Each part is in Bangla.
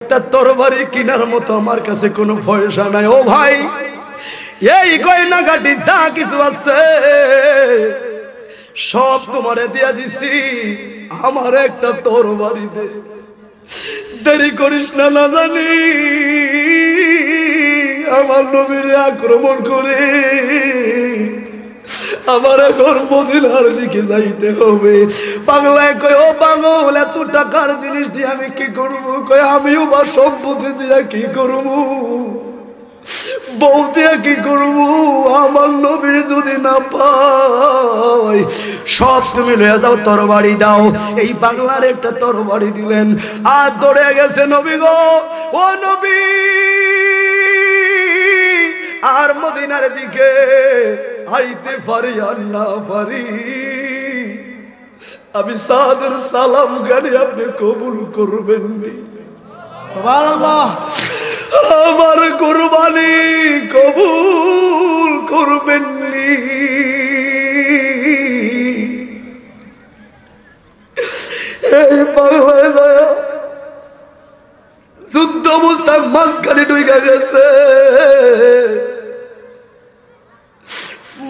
একটা তরবারি কেনার মতো আমার কাছে কোনো পয়সা নাই। ও ভাই, এই গয়নাগাটি যা কিছু আছে সব তোমারে দিয়া দিছি, আমার একটা তরবারি দে। দেরি করিস না, না জানি আমার নবীরে আক্রমণ করে আমার এখন মদিনার দিকে যাইতে হবে। বাংলায় কয়, ও পাগল, এত টাকার জিনিস দিয়ে আমি কি করবো? কয়, আমিও বা সম্পত্তি দিয়া কি করবো, বউ দিয়া কি করবো? আমার নবীর যদি না পাই, সব তুমি লয়ে যাও, তরবারি দাও। এই বাংলার একটা তরবারি দিলেন, আর দৌড়ে গেছে নবী গো, ও নবী, আর মদিনার দিকে আইতে পারি আর না পারি, আমি সাদের সালাম গানি আপনি কবুল করবেন নি? সুবহানাল্লাহ। আমার কুরবানি কবুল করবেন নি? এই বাংলায় যুদ্ধ অবস্থায় মাঝখানে ঢুকে গেছে।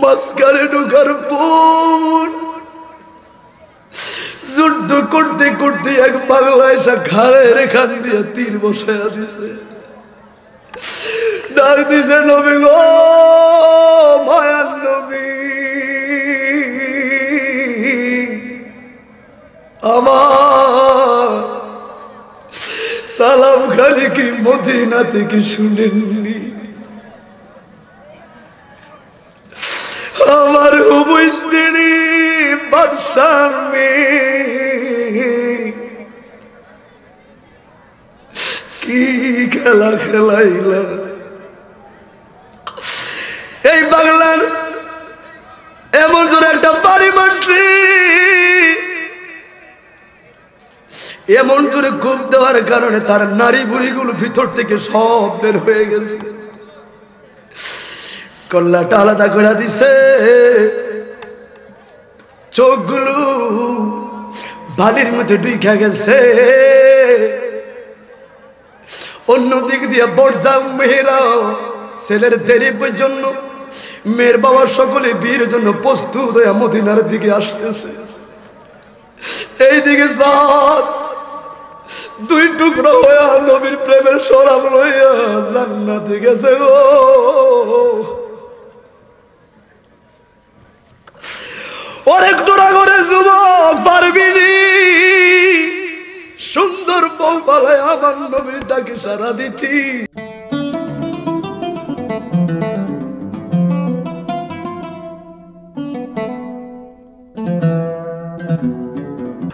মাঝখানে ঢুকার পর যুদ্ধ করতে করতে এক পাগলা এসে ঘাড়ের এখান দিয়ে তীর বসাইয়া দিছে। ডাক দিছে, নবী গো, মায়ার নবী, আমার সালাম খালি কি মদিনা থেকে শুনেননি? আমার হুবু স্ত্রী বাদশার মেয়ে কি খেলা খেলাইলা। এই বাংলার এমন জোরে একটা বাড়ি মারছি, এমন জোরে খুব দেওয়ার কারণে তার নারী বুড়িগুলো ভিতর থেকে সব বের হয়ে গেছে, কল্লাটা আলাদা করে দিছে, চোখগুলো বালির মধ্যে ঢুকে গেছে। অন্য দিক দিয়ে বর্জা মেয়েরা ছেলের দেরি জন্য, মেয়ের বাবা সকলে বিয়ের জন্য প্রস্তুত হয়ে মদিনার দিকে আসতেছে। এইদিকে সাত দুই টুকরো হইয়া নবীর প্রেমের শরাব লইয়া জান্নাতে গেছে গো। অনেক দূরা করে যুবক পারবিনি সুন্দর বউ পালায় আমার নবীর ডাকে সারা দিতি।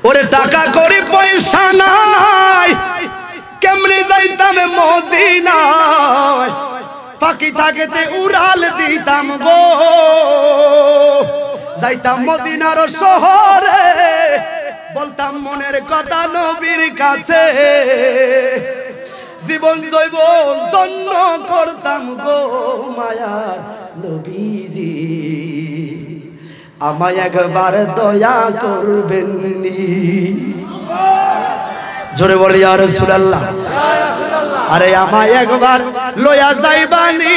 ওরে টাকা করে পয়সা নাই, কেমনে যাইতাম মদিনায়, ফাঁকি থাকেতে উড়াল দিতাম গো, যাইতাম মদিনার শহরে, বলতাম মনের কথা নবীর কাছে, জীবন জৈবন ধন্য করতাম গো মায়ার নবীজি, আমায় একবার দয়া করবেন নি? জোরে বলি ইয়া রাসূলুল্লাহ। আরে আমায় একবার লয়া যাইবানি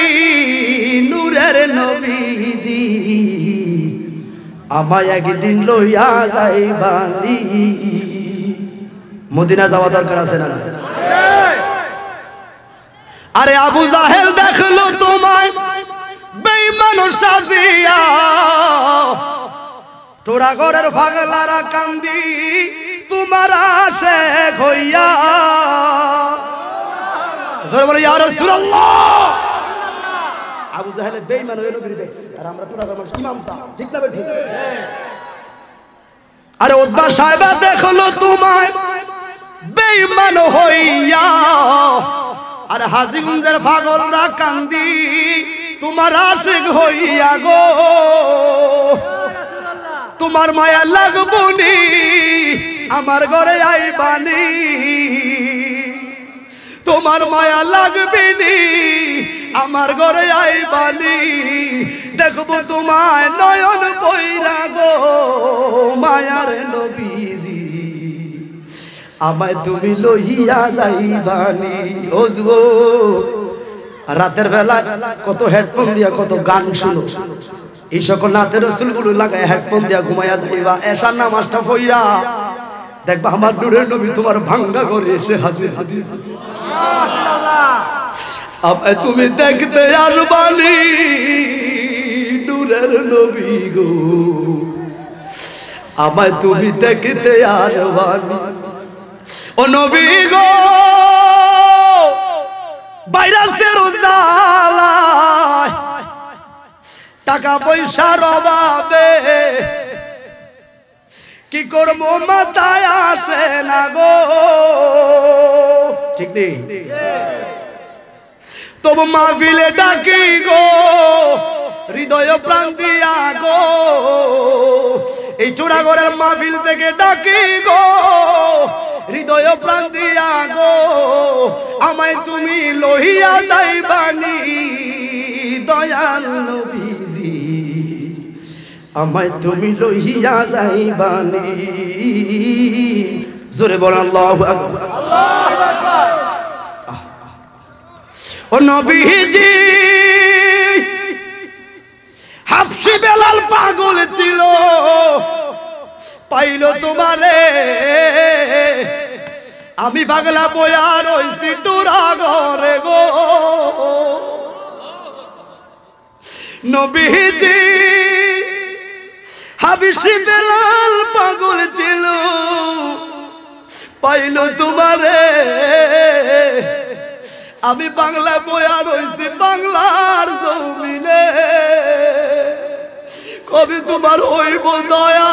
নূরের নবীজি, আমায় একদিন লইয়া যাইবানি। মদিনা যাওয়া দরকার আছে না? আরে আবু জাহেল দেখলো তোমায় বেঈমান সাজিয়া, তোরা ঘরের পাগলারা কান্দি তোমার আশেক হইয়া। জোরে বলে ইয়া রাসূলুল্লাহ। আবু জাহেলের বেঈমান হয়ে নবীর দেখছে, আর আমরা তোরা মানুষ ইমামটা ঠিক না? ঠিক। আরে উতবা সাহেবা দেখলো তোমায় বেঈমান হইয়া, আর হাজীগঞ্জের পাগলরা কান্দি তোমার আশিক হইয়া গো। তোমার মায়া লাগবনি, আমার ঘরে আইবানি, তোমার মায়া লাগবেনি, আমার ঘরে আইবানি, দেখবো তোমায় নয়ন বইরা গো মায়ার নবীজি, আমায় তুমি লইয়া যাইবানি। ও যুবক, রাতের বেলা কত হেডফোন দিয়া কত গান শুনো, এই সকল নাতের রসুলগুলো লাগায় হেডফোন দিয়া ঘুমাইয়া যাইবা। এশার নামাজটা পইরা দেখবা আমার নূরের নবী তোমার ভাঙ্গা করে এসে হাজির হাজির। আমায় তুমি দেখতে আসবানি নূরের নবী গো, আমায় তুমি দেখতে আসবানি। ও নবী গো, ভাইরাসের জ্বালায় টাকা পয়সার অভাবে কি করবো মাথায় আসে না গো, ঠিক নেই? তবু মাহফিলে ডাকি গো, হৃদয় প্রাণ দিয়া গো, এই চূড়াগড়ের মাহফিল থেকে ডাকি গো, হৃদয় প্রাণ দিয়া গো, আমায় তুমি লইয়া যাইবানি দয়াল নবীজি, আমায় তুমি লইয়া যাইবানি। জোরে বল আল্লাহু আকবার, আল্লাহু আকবার। ও নবীজি, হাবশি বেলাল পাগল ছিল, পাইল তোমারে, আমি পাগলা বয়া রইছি টুরা ঘরে গো। নবীজি, হাবশি বেলাল পাগল ছিল, পাইল তোমারে, আমি বাংলা বয়া রইছি বাংলার জমিনে। কবে তোমার হইব দয়া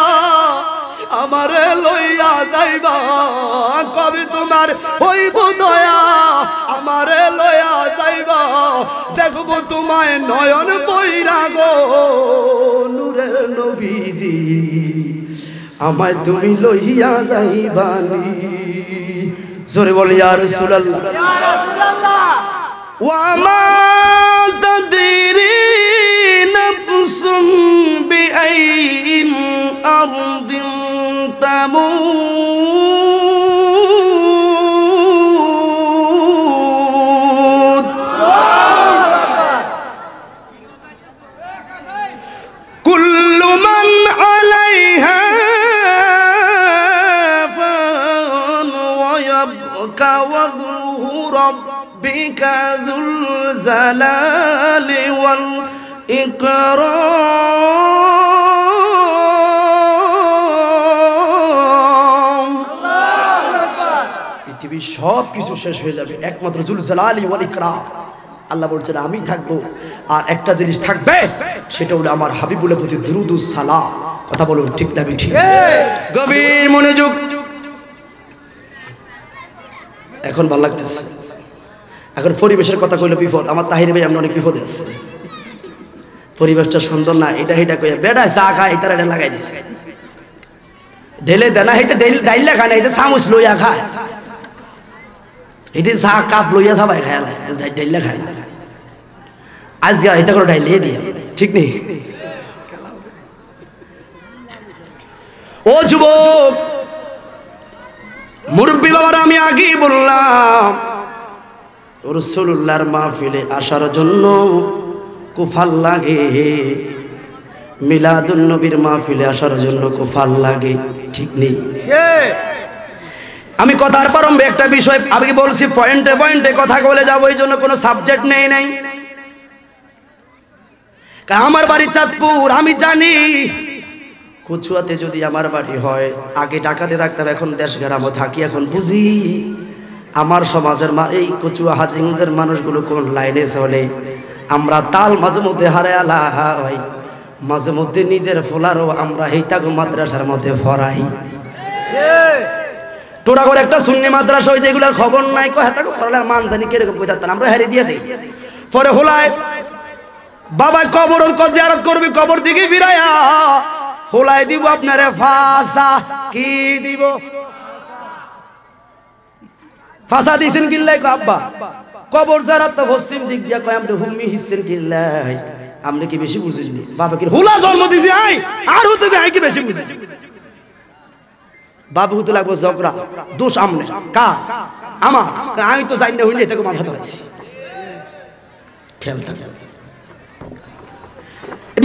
আমারে লইয়া যাইবা, কবে তোমার হইব দয়া আমারে লইয়া যাইবা, দেখবো তোমায় নয়ন বইরা গো নূরের নবীজি, আমায় তুমি লইয়া যাইবানি। জোরে বল ইয়া রাসূলুল্লাহ, ইয়া রাসূলুল্লাহ। ওয়া মা তাদরি নাফসুন বিআইয়িন আরদিন তামুত, কুল্লু মান আলাইহা ফান ওয়া ইয়াবকা ওয়াজহু রাব্বিকা যুল জালালি ওয়াল ইকরাম। পৃথিবীর সব কিছু শেষ হয়ে যাবে, একমাত্র যুল জালালি ওয়াল ইকরাম আল্লাহ বলছেন আমি থাকবো। আর একটা জিনিস থাকবে, সেটা হলো আমার হাবিবুলের প্রতি দুরুদুস সালাম। কথা বলুন ঠিক না ঠিক? গভীর মনোযোগ। এখন ভালো লাগতেছে, এখন পরিবেশের কথা কইলে বিপদ। আমার তাহির ভাই আমরা অনেক বিপদে আছে, পরিবেশটা সুন্দর না, এটা হেটা কইয়া বেটা চা খায় এটা এটা লাগাই দিছে, ঢেলে দেনা হেতে ডাইলা খায় না, এটা চামচ লইয়া খায়, এতে চা কাপ লইয়া সবাই খায় না, ডাইলা খায় না। আজকে এটা করে ডাইলিয়ে দিয়ে, ঠিক নেই? ও যুবক মুরব্বী বাবারা, আমি আগেই বললাম রাসূলুল্লাহর মাহফিলে আসার জন্য কুফাল লাগে, মিলাদুন নবীর মাহফিলে আসার জন্য কুফাল লাগে, ঠিক নেই? আমি কথার প্রারম্ভে একটা বিষয় আমি বলছি, পয়েন্টে পয়েন্টে কথা বলে যাবো, এই জন্য কোনো সাবজেক্ট নেই নাই। আমার বাড়ি চাঁদপুর, আমি জানি কচুয়াতে যদি আমার বাড়ি হয়, আগে ঢাকাতে থাকতাম, এখন দেশ গ্রামে থাকি, এখন বুঝি আমার সমাজের এই কচুয়া হাজিগঞ্জের মানুষগুলো কোন লাইনে চলে। আমরা তাল মাঝে মধ্যে হারায়ালা হয়, মাঝে মধ্যে নিজের ফোলারও আমরা এইটাকে মাদ্রাসার মধ্যে ফরাই। তোরা করে একটা সুন্নি মাদ্রাসা হয়েছে, এগুলার খবর নাই, কয়টাকে ফরালার মান জানি কিরকম কই থাকতাম, আমরা হারিয়ে দিয়ে দিই। পরে হোলায় বাবা কবর জিয়ারত করবি, কবর দিকে ফিরাইয়া হোলায় দিব আপনারে ফাঁসা। কি দিব? ফাঁসা দিয়েছেন কিল্লাই আব্বা, কবর যারা তো পশ্চিম দিক দিয়া কয় আমরা হুম্মি হিসছেন কিল্লাই, আপনি কি বেশি বুঝিনি? বাবা কি হুলা জন্ম দিছি আই আর হতে আই কি বেশি বুঝিছি? বাবু হতে লাগবো ঝগড়া, দোষ আমনে কা আমার, আমি তো জানি না হইলে তাকে মাথা ধরাইছি। খেলতে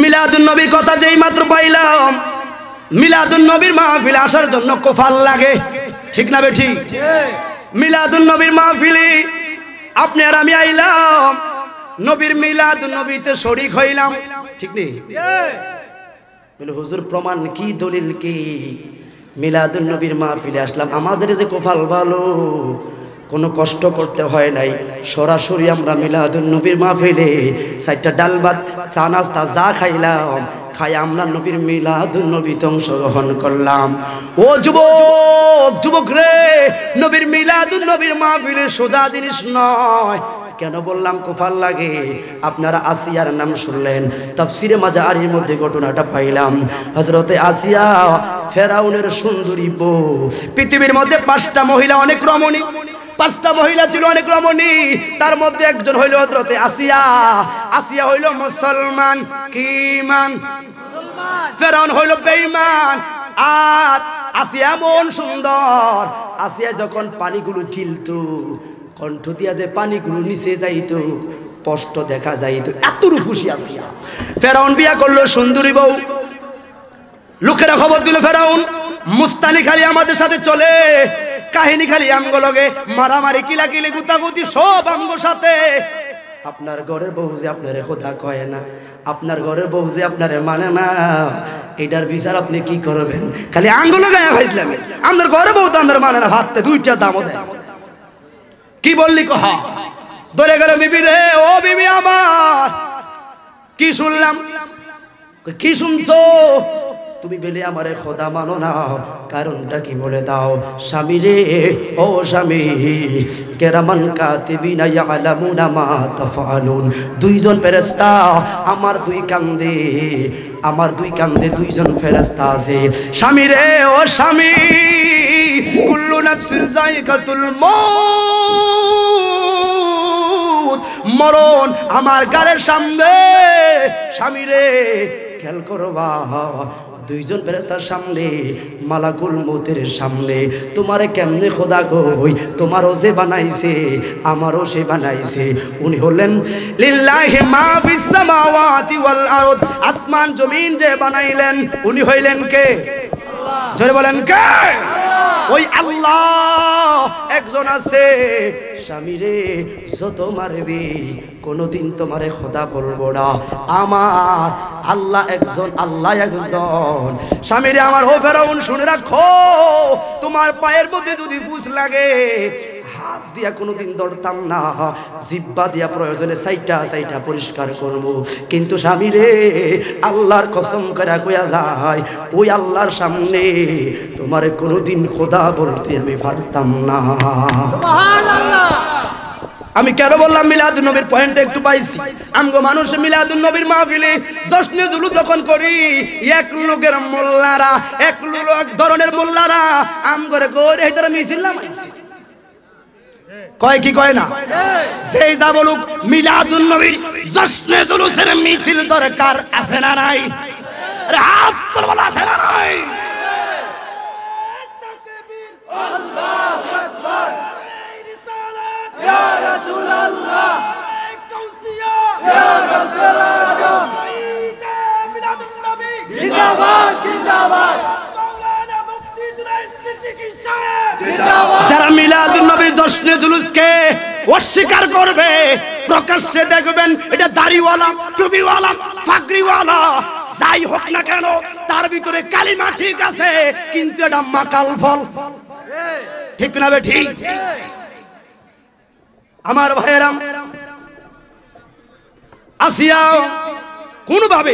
মিলাদুন নবীর কথা যেই মাত্র পাইলাম, মিলাদুন নবীর মাহফিলে আসার জন্য কপাল লাগে, ঠিক না বে ঠিক? মিলাদুন নবীর মাহফিলে আপনি আর আমি আইলাম, নবীর মিলাদুন নবীতে শরীক হইলাম, ঠিক নেই? বলে হুজুর প্রমাণ কি, দলিল কি? মিলাদুন নবীর মাহফিলে আসলাম, আমাদের যে কপাল ভালো, কোনো কষ্ট করতে হয় নাই, সরাসরি আমরা মিলাদুন নবীর মাহফিলে 4টা ডাল ভাত চা নাস্তা যা খাইলাম, খাই আমরা নবীর মিলাদুন নবীতে অংশগ্রহণ করলাম। ও যুবক, যুবক রে, নবীর মিলাদুন নবীর মাহফিলে সোজা জিনিস নয়। কেন বললাম কপাল লাগে? আপনারা আসিয়ার নাম শুনলেন, তাফসিরে মাজারির মধ্যে ঘটনাটা পাইলাম। হযরতে আসিয়া ফেরাউনের সুন্দরী বউ। পৃথিবীর মধ্যে 5টা মহিলা অনেক রমণী, 5টা মহিলা ছিল অনেক রমণী, তার মধ্যে একজন হইল হযরতে আসিয়া। আসিয়া হইল মুসলমান, কি মান? ফেরাউন হইল বেঈমান। আর আসিয়া মন সুন্দর, আসিয়া যখন পানিগুলো গিলতো, কণ্ঠ দিয়া যে পানিগুলো নিচে যাইতো, স্পষ্ট দেখা যাইতো, এত রূপসী আসিয়া। ফেরাউন বিয়া করলো সুন্দরী বউ। লোকেরা খবর দিল ফেরাউন মুস্তানি খালি আমাদের সাথে চলে, কাহিনী খালি আমগো লগে, মারামারি কিলাকিলি গুতাগুতি সব আমগো সাথে। আপনার ঘরের বউ যে আপনারে কথা কয় না, আপনার ঘরের বউ যে আপনারে মানে না, এটার বিচার আপনি কি করবেন? খালি আঙ্গুল গায়ে ভাইছিলাম, আপনার ঘরের বউ তো আপনার মানে না, ভাবতে 2টা দামও দেয়। কি বললি কহা? ধরে গেল বিবি রে, ও বিবি আমার, কি শুনলাম? কি শুনছো? তুমি বলে আমারে খোদা মানো না, কারণটা কি বলে দাও। স্বামী রে, ও স্বামী, কেরামান কাতিবিনা ইয়ালামুনা মা তাফআলুন। 2জন ফেরেশতা আমার 2 কান্দে, আমার 2 কান্দে 2জন ফেরেশতা আছে। স্বামী রে, ও স্বামী, কুল্লু নাফসিন যায়িকাতুল মউত, মরণ আমার গাড়ির সামনে। স্বামী রে, খেয়াল করবা, 2জন ফেরেশতার সামনে, মালাকুল মউতের সামনে, তোমারে কেমনে খোদা কই, তোমারও যে বানাইছে আমারও সে বানাইছে। উনি হলেন লিল্লাহি মা ফিস সামাওয়াতি ওয়াল আরদ, আসমান জমিন যে বানাইলেন উনি হইলেন কে? আল্লাহ। জোরে বলেন কে? ওই আল্লাহ একজন আছে। স্বামী রে, যত মারবি কোনদিন তোমারে খোদা বলবো না, আমার আল্লাহ একজন, আল্লাহ একজন। স্বামী রে আমার, ও ফেরাউন শুনে রাখো, তোমার পায়ের মধ্যে যদি পুঁজ লাগে, হাত দিয়া কোনোদিন ধরতাম না, জিহ্বা দিয়া প্রয়োজনে সাইটা পরিষ্কার করব। কিন্তু স্বামী রে, আল্লাহর কসম করে কইয়া যায়, ওই আল্লাহর সামনে তোমারে কোনোদিন খোদা বলতে আমি পারতাম না। সুবহানাল্লাহ। আমি কেন বললাম মিলাদুন নবীর পয়েন্টটা একটু পাইছি। আমগো মানুষ মিলাদুন নবীর মাহফিলে জশ্নে জুলু যখন করি, এক লোকের মোল্লারা, এক ধরনের মোল্লারা আমগরে করে এই তারা মিছিল নামাইছে, কয় কি কয় না? সেই যা বলুক, মিলাদুন নবীর জশ্নে জুলুসের মিছিল দরকার আছে না নাই? আরে হাত তোল, বলা আছে না নাই? তাকবীর, আল্লাহু আকবার, ইয়া রাসূলুল্লাহ, কাউসিয়া, ইয়া রাসূলুল্লাহ, মিলাদুন নবী জিন্দাবাদ, জিন্দাবাদ, মাওলানা মুফতি জুনায়েদ সিদ্দিকী সাহেব জিন্দাবাদ। যারা মিলাদুন নবীর জশ্নে জুলুসকে অস্বীকার করবে, প্রকাশ্যে দেখবেন এটা দাড়িওয়ালা, টুপিওয়ালা, পাগড়িওয়ালা, যাই হোক না কেন, তার ভিতরে কালিমা ঠিক আছে, কিন্তু এটা মাকাল ফল, ঠিক না বে ঠিক? আমার ভাইয়েরা, আসিয়া কোনোভাবে,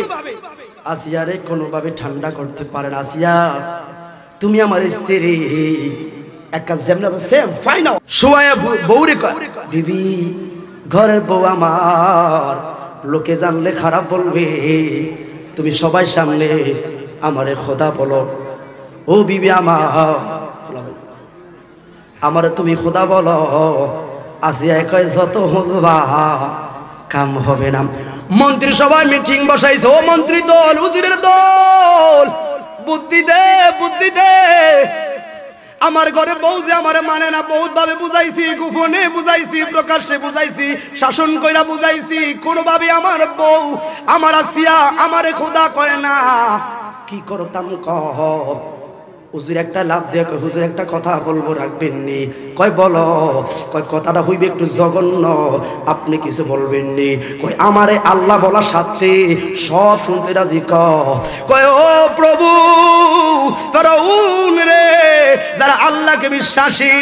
আসিয়ারে কোনোভাবে ঠান্ডা করতে পারেন। আসিয়া, তুমি আমার স্ত্রী, একটা যেমন সেম ফাইনাল শুয়ায়া বউরে কয়, বিবি ঘরের বউ আমার, লোকে জানলে খারাপ বলবে, তুমি সবাই সামনে আমারে খোদা বলো। ও বিবি আমার, আমারে তুমি খোদা বলো। আসিয়া কয়, যত হুজবা কাম হবে না। মন্ত্রী সবাই মিটিং বসাইছে, ও মন্ত্রী দল, হুজুরের দল, বুদ্ধি দে, বুদ্ধি দে। আমার ঘরে বউ যে আমারে মানে না, বহুত ভাবে বুঝাইছি, গোপনে বুঝাইছি, প্রকাশ্যে বুঝাইছি, শাসন কইরা বুঝাইছি, কোনোভাবে আমার বউ আমার আসিয়া আমারে খোদা কয় না। কি করতাম কহ? হুজুর একটা লাভ দিয়ে কয়, হুজুর একটা কথা বলবো, রাখবেন নি? কয় বলো। কয় কথাটা হইবে একটু জঘন্য, আপনি কিছু বলবেন নি? কয় আমারে আল্লাহ বলার সাথে সব শুনতে রাজি। কয় ও প্রভু, ফেরাউন রে, যারা আল্লাহকে বিশ্বাসী,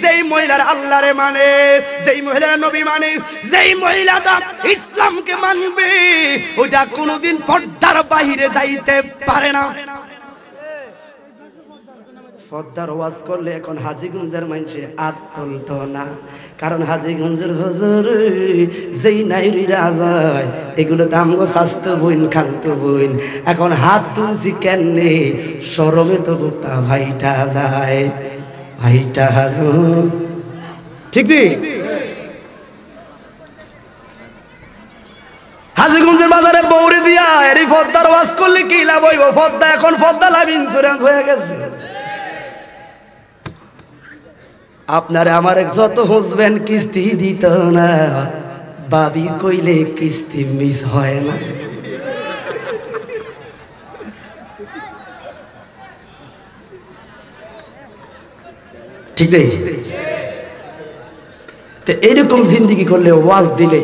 যেই মহিলার আল্লাহরে মানে, যেই মহিলার নবী মানে, যেই মহিলাটা ইসলামকে মানবে, ওইটা কোনোদিন পর্দার বাইরে যাইতে পারে না। পর্দার ওয়াজ করলে এখন হাজীগঞ্জের মানুষে আর তুলত না, কারণ হাজীগঞ্জের হুজুর যেই নাইরিরা যায়, এগুলো তো আমগো স্বাস্থ্য বইন, খালতো বইন। এখন হাত তুলছি কেনে, শরমে তো বুকটা ভাইটা যায়, ভাইটা হাজু, ঠিক নেই? হাজীগঞ্জের বাজারে বৌরে দিয়া এর পর্দার ওয়াজ করলে কি লাভ হইব? পর্দা এখন পর্দা লাভ ইন্স্যুরেন্স হয়ে গেছে। আপনারে আমার যত হুঁসবেন কিস্তি দিত না, বাবি কইলে কিস্তি মিস হয় না। ঠিক নেই? তো এইরকম জিন্দিগি করলে, ওয়াজ দিলে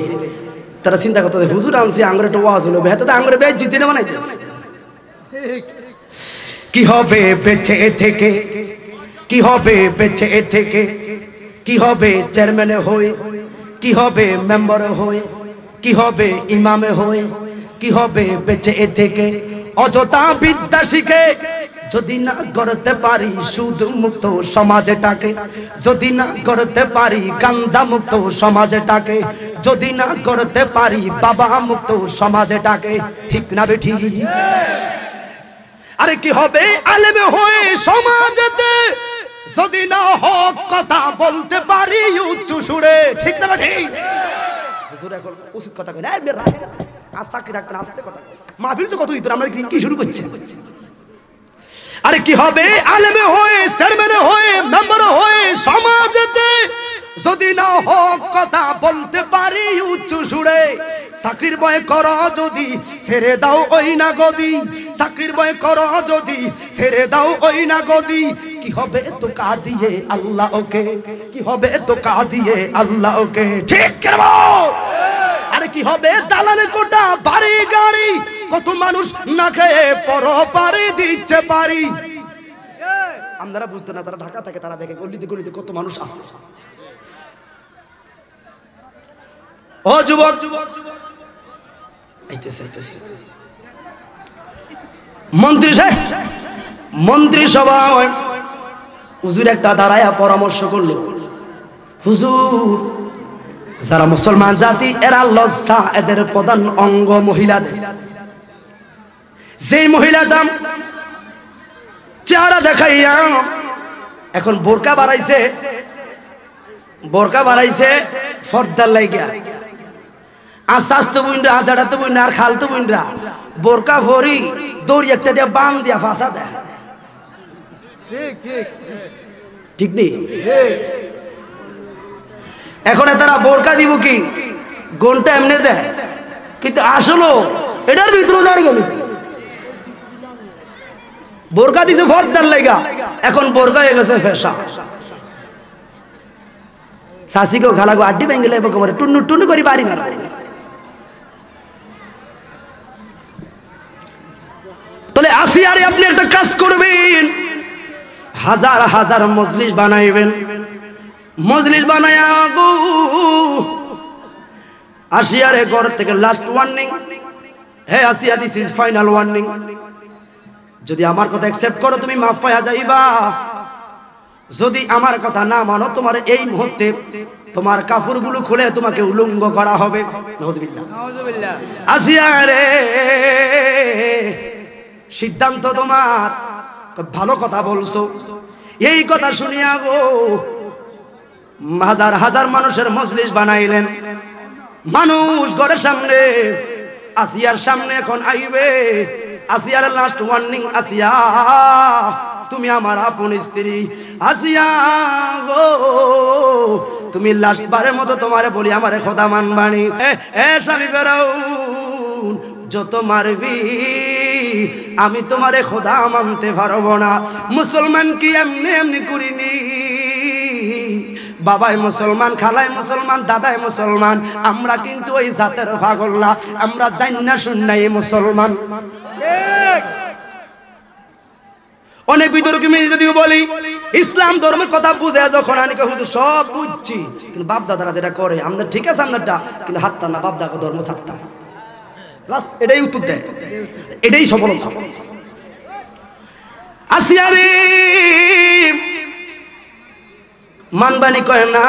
তারা চিন্তা করতে, হুজুর আনছি আঙ্গুরে একটা ওয়াজ হলো, বেহাতে আঙ্গুরে বেশ জিতে না বানাইতে। কি হবে বেঁচে থেকে, কি হবে বেঁচে থেকে, কি হবে চেয়ারম্যানে হয়ে, কি হবে মেম্বারে হয়ে, কি হবে ইমামে হয়ে, কি হবে বেঁচে থেকে অযথা বিদ্যা শিখে যদি না করতে পারি সুদ মুক্ত সমাজটাকে, যদি না করতে পারি গাঞ্জা মুক্ত সমাজটাকে, যদি না করতে পারি বাবা মুক্ত সমাজটাকে, ঠিক না বেঠি? আরে কি হবে আলেমে হয়ে সমাজেতে যদি না হক কথা বলতে পারি উচ্চ সুরে, ঠিক না বেঠি? হুজুর এখন উচিত কথা কই না, মেরা আস্তে রাখতে আস্তে কথা, মাহফিল তো কত ইতর, আমরা কি শুরু করছি? আরে কি হবে আলেমে হয়ে, চেয়ারম্যানে হয়ে, মেম্বার হয়ে সমাজেতে যদি না হক কথা বলতে পারি উচ্চ সুরে, চাকরির ভয় করো যদি ছেড়ে দাও ওই না গদি, চাকরির ভয় করো যদি ছেড়ে দাও ওই না গদি, কি হবে তো কা দিয়ে আল্লাহ ওকে, কি হবে তো কা দিয়ে আল্লাহ ওকে, ঠিক করব? আরে কি হবে দালালে কোটা বাড়ি গাড়ি, কত মানুষ না খেয়ে পর পারি দিচ্ছে পারি। আপনারা বুঝতে না, তারা ঢাকা থাকে, তারা দেখে গলিতে গলিতে কত মানুষ আছে। ও যুবক, মন্ত্রী সাহেব, মন্ত্রী সভায় হুজুর একটা দাঁড়ায়া পরামর্শ করলো, হুজুর যারা মুসলমান জাতি এরা লজ্জা, এদের প্রধান অঙ্গ মহিলাদের। যেই মহিলাটা চেহারা দেখাইয়া এখন বোরকা বাড়াইছে, বোরকা বাড়াইছে ফর্দার লাইগা, আর স্বাস্থ্য বুইন্ডা, আজাড়াতে বুইন্ডা, আর খালতো বুইন্ডা বোরকা ভরি দড়ি একটা দিয়ে বান দিয়া ফাঁসা দেয়, ঠিক নেই? এখন তারা বোরকা দিব কি ঘন্টা এমনি দেয়, কিন্তু আসলো এটার ভিতরে দাঁড়িয়ে গেল, বোরকা দিছে ফর্দার লাইগা, এখন বোরকা হয়ে গেছে ফেসা। শাসিকেও খালাগো আড্ডি ভেঙে গেলে টুনু টুনু করি বাড়ি মার। তাহলে আসিয়ারে আপনি একটা কাজ করবেন, হাজার হাজার মজলিস বানাইবেন, মজলিস বানায়া গো আসিয়ারে ঘর থেকে লাস্ট ওয়ার্নিং, হে Asiya this is final warning, যদি আমার কথা অ্যাকসেপ্ট করো তুমি মাফ পাওয়া যাইবা, যদি আমার কথা না মানো তোমার এই মুহূর্তে তোমার কাপড়গুলো খুলে তোমাকে উলঙ্গ করা হবে। নাউজুবিল্লাহ, নাউজুবিল্লাহ। আসিয়া রে সিদ্ধান্ত তোমার, ভালো কথা বলছো। এই কথা শুনিয়া গো হাজার হাজার মানুষের মজলিস বানাইলেন, মানুষ ঘরের সামনে, আসিয়ার সামনে এখন আইবে। আসিয়ার লাস্ট ওয়ার্নিং, আসিয়া তুমি আমার আপন স্ত্রী। আসিয়া গো তুমি লাস্ট বারের মতো তোমারে বলি আমারে খোদা মানবানি। এ স্বামী ফেরাউন যত মারবি আমি তোমারে খোদা মানতে পারবো না। মুসলমান কি এমনি এমনি করিনি, বাবাই মুসলমান, খালাই মুসলমান, দাদাই মুসলমান, আমরা কিন্তু ওই জাতের পাগল না, আমরা জান্না শুননাই মুসলমান। অনেক বিতর্ক যদিও বলি ইসলাম ধর্মের কথা বুঝে যখন আমি হুজুর সব বুঝছি, কিন্তু বাপ দাদারা যেটা করে আমাদের ঠিক আছে আমাদেরটা, কিন্তু হাতটা না বাপ দাদা ধর্ম ছাড়তা, এটাই উত্তর দেয়, এটাই সফলতা। আসিয়া রে মানবানি কয় না।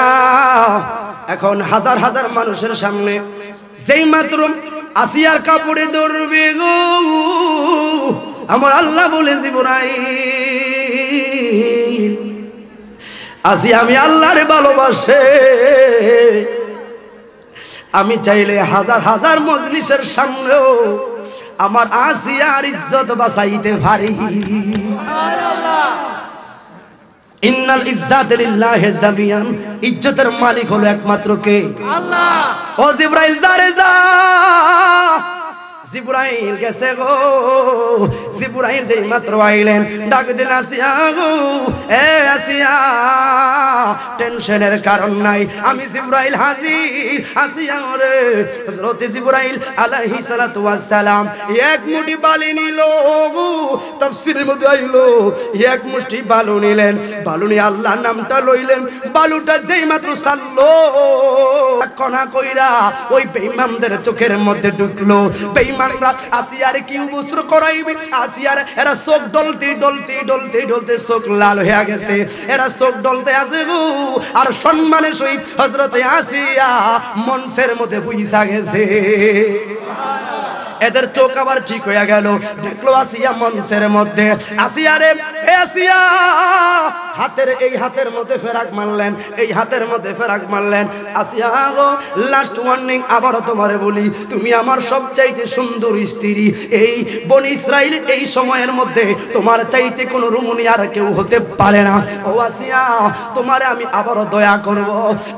এখন হাজার হাজার মানুষের সামনে যেই মাত্র আসিয়ার কাপড়ে ধরবে গো আমার আল্লাহ বলে জিবরাইল আসিয়া আমি আল্লাহরে ভালোবাসে, আমি চাইলে হাজার হাজার মজলিসের সামনেও আমার আসিয়ার ইজ্জত বাঁচাইতে পারি। ইন্নাল ইজ্জাতা লিল্লাহি জামিয়ান, ইজ্জতের মালিক হলো একমাত্র কে? আল্লাহ। ও জিবরাইল যারে যা, জিবরাইল গেছে গো। জিবরাইল যেই মাত্র আইলেন ডাক দিল আসিয়া গো, এ আসিয়া টেনশনের কারণ নাই, আমি জিবরাইল হাজির। আসিয়া রে হযরত জিবরাইল আলাইহিস সালাতু ওয়াস সালাম এক মুঠি বালি নিল, তাফসীরের মধ্যে আইলো এক মুষ্টি বালু নিলেন, বালু নিয়ে আল্লাহর নামটা লইলেন, বালুটা যেই মাত্র ছাড়লো কণা কইরা ওই বেঈমানদের চোখের মধ্যে ঢুকলো। বেঈমানরা আসিয়ার কি উবস্ত্র করাইবে, আসিয়ার এরা চোখ ডলতে ডলতে ডলতে ডলতে চোখ লাল হয়ে গেছে, এরা চোখ ডলতে আছে গো। আর সম্মানের সহিত হযরতে আসিয়া মঞ্চের মধ্যে বইসা গেছে। এদের চোখ আবার ঠিক হয়ে গেল, দেখলো আসিয়া মঞ্চের মধ্যে। আসিয়া রে, এ আসিয়া হাতের এই হাতের মধ্যে ফেরাক মারলেন, এই হাতের মধ্যে ফেরাক মারলেন। আসিয়া গো লাস্ট ওয়ার্নিং আবারও তোমারে বলি, তুমি আমার সবচাইতে সুন্দর স্ত্রী। এই বনি ইসরাইল এই সময়ের মধ্যে তোমার চাইতে কোনো রুমনি আর কেউ হতে পারে না। ও আসিয়া তোমারে আমি আবারও দয়া করব,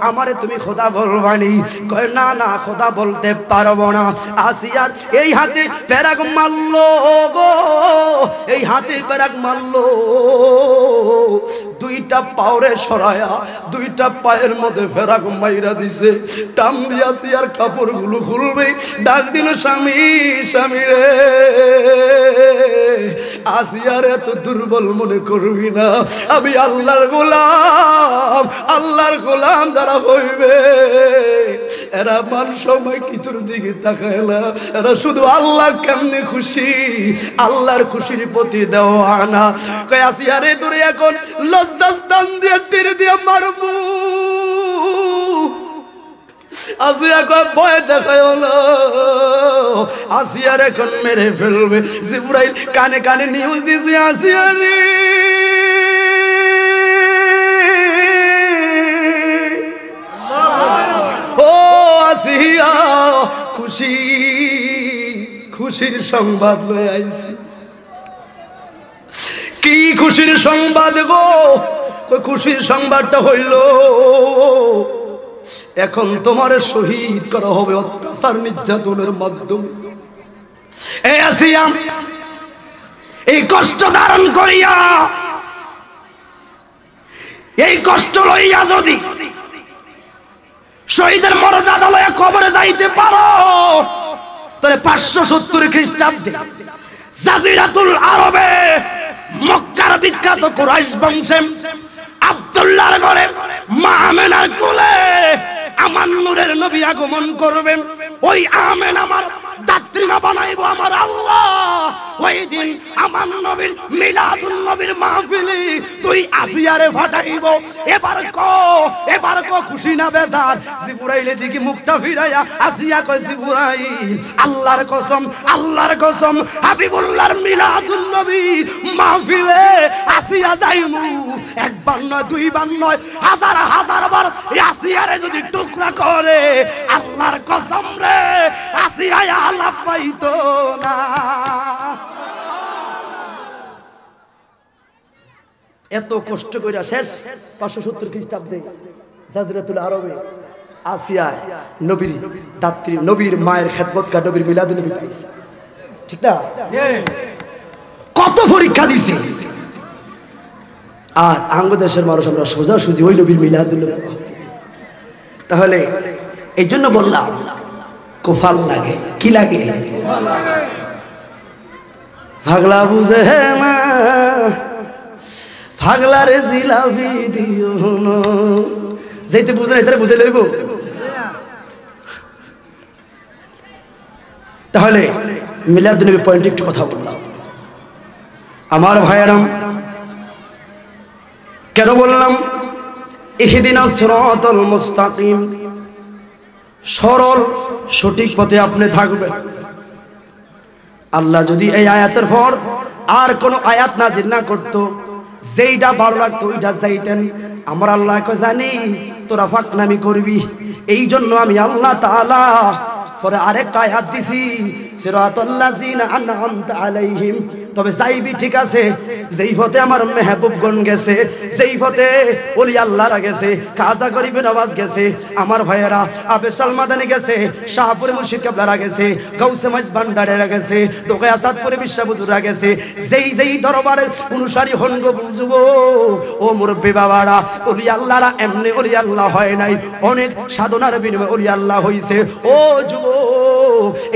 আমারে তুমি খোদা বলবানি। কয় না না খোদা বলতে পারবো না। আসিয়ার এই হাতে প্যারাক মারলো গো, এই হাতে প্যারাক মারলো, দুইটা পাওরে সরায়া দুইটা পায়ের মধ্যে প্যারাক মাইরা দিছে। টান দিয়াছি আর কাপড়গুলো খুলবে, ডাক দিল স্বামী, স্বামী রে আসিয়ার এত দুর্বল মনে করবি না, আমি আল্লাহর গোলাম, আল্লাহর গোলাম যারা হইবে এরা মান সময় কিছুর দিকে তাকায় না, এরা শুধু আল্লাহ কেমনে খুশি, আল্লাহর খুশির প্রতি দেওয়ানা। কয় আসিয়া রে তোরে এখন লজদাস দান দিয়ে তীর দিয়ে মারবো। আসিয়া কয় ভয় দেখায় না, আসিয়ার এখন মেরে ফেলবে। জিবরাইল কানে কানে নিউজ দিছে, আসিয়া রে ও আসিয়া খুশি, খুশির সংবাদ লয়ে আইছি। কি খুশির সংবাদ গো? খুশির সংবাদটা হইল এখন তোমার শহীদ করা হবে অত্যাচার নির্যাতনের মাধ্যমে। এই আসিয়া এই কষ্ট ধারণ করিয়া, এই কষ্ট লইয়া যদি শহীদের মর্যাদা লইয়া কবরে যাইতে পারো, তাহলে 570 খ্রিস্টাব্দে জাজিরাতুল আরবে মক্কার বিখ্যাত কুরাইশ বংশে আব্দুল্লাহর ঘরে মা আমেনার কোলে আমার নূরের নবী আগমন করবেন। ওই আমেনা আমার দাত্রীমা বানাইবো আমার আল্লাহ। ওই দিন আমার নবীর মিলাদুন নবীর মাহফিলে তুই আসিয়ারে ফাটাইব। এবার কো খুশি না বেজার? জিবরাইলের দিকে মুখটা ফিরাইয়া আসিয়া কয়, জিবরাইল আল্লাহর কসম, আল্লাহর কসম হাবিবুল্লাহর মিলাদুন নবীর মাহফিলে আসিয়া যাইমু। একবার নয়, দুইবার নয়, হাজার হাজার বার আসিয়ারে যদি টুকরা করে আল্লাহর কসম রে আসিয়া আল্লাহ পাইতো না। এত কষ্ট কইরা শেষ 570 খ্রিস্টাব্দে জাজরাতুল আরবে আসিয়ায় নবীর দাত্রী নবীর মায়ের খেদমতকার নবীর মিলাদুন নবী পাইছে ঠিক না কত পরীক্ষা দিছে আর আঙ্গদেশের মানুষ আমরা সোজাসুজি ওই নবীর মিলাদুন নবী তাহলে এই জন্য বললাম কোফাল লাগে কি লাগে পাগলা বুঝে না পাগলারে জিলাপি দিও না যেতে বুঝে না এটা বুঝে লইব তাহলে মিলাদুন নবী পয়েন্ট একটু কথা বললাম আমার ভাইয়েরাম কেন বললাম ইহদিনাস সিরাতাল মুস্তাকিম সরল সঠিক পথে আপনি থাকবেন আল্লাহ যদি এই আয়াতের পর আর কোন আয়াত নাযিল না করত যেইটা ভালো লাগতো ওইটা চাইতেন আমার আল্লাহ কো জানি তোরা ফাকনামি করবি এই জন্য আমি আল্লাহ তাআলা পরে আরেকটা আয়াত দিছি সিরাতাল লাযিনা আনআমতা আলাইহিম তবে যাইবি ঠিক আছে যেই পথে আমার মেহবুবগণ গেছে যেই পথে ওলি আল্লাহরা গেছে কাজা গরিবে নওয়াজ গেছে আমার ভাইয়েরা আবে সালমাদানি গেছে শাহপুরে মুর্শিদ কেবলারা গেছে গাউসে মাইজ ভান্ডারেরা গেছে দোকায় আসাদপুরে বিশ্বাবুজুরা গেছে যেই যেই দরবারের অনুসারী হন গো বুঝবো ও মুরব্বি বাবারা ওলি আল্লাহরা এমনি ওলি আল্লাহ হয় নাই অনেক সাধনার বিনিময়ে ওলি আল্লাহ হইছে ও যুবক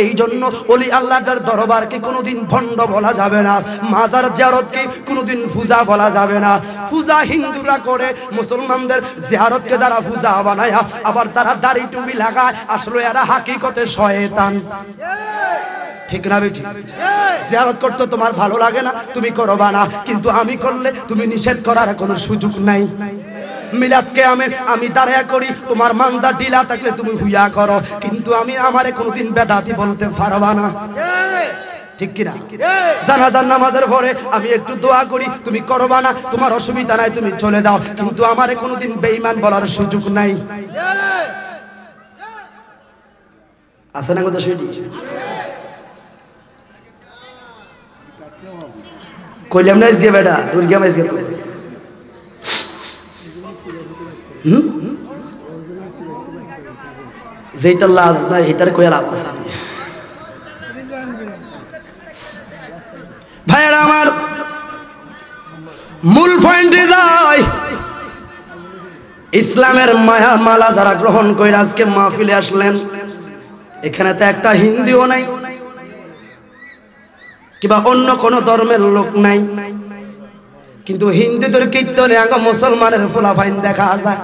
এই জন্য ওলি আল্লাহর দরবারকে কোনোদিন ভণ্ড বলা যাবে না মাজার জিয়ারতকে কোনোদিন পূজা বলা যাবে না পূজা হিন্দুরা করে মুসলমানদের জিয়ারতকে যারা পূজা বানায় আবার তারা দাড়ি টুপি লাগায় আসলে এরা হাকিকতে শয়তান ঠিক না বেটি জিয়ারত করতে তোমার ভালো লাগে না তুমি করবা না কিন্তু আমি করলে তুমি নিষেধ করার কোনো সুযোগ নাই মিলাদকে আমি দাঁড়ায়া করি তোমার মানজা ঢিলা থাকলে তুমি হুইয়া করো কিন্তু আমি আমারে কোনোদিন বেদাতি বলতে পারবা না ঠিক কিনা জানাজার নামাজের পরে আমি একটু দোয়া করি তুমি করবা না তোমার অসুবিধা নাই তুমি চলে যাও কিন্তু আমারে কোনোদিন বেঈমান বলার সুযোগ নাই আছে না কথা সেটি কইলাম না ইসগে বেটা দুর্গা মাইসগে যেটা লাজ নাই এটার কইয়া লাভ আছে ভাইরা আমার মূল পয়েন্টে যাই ইসলামের মায়া মালা যারা গ্রহণ করে আজকে মাহফিলে আসলেন এখানে তো একটা হিন্দুও নাই কিংবা অন্য কোন ধর্মের লোক নাই কিন্তু হিন্দুদের কীর্তনে আগে মুসলমানের ফলাফাইন দেখা যায়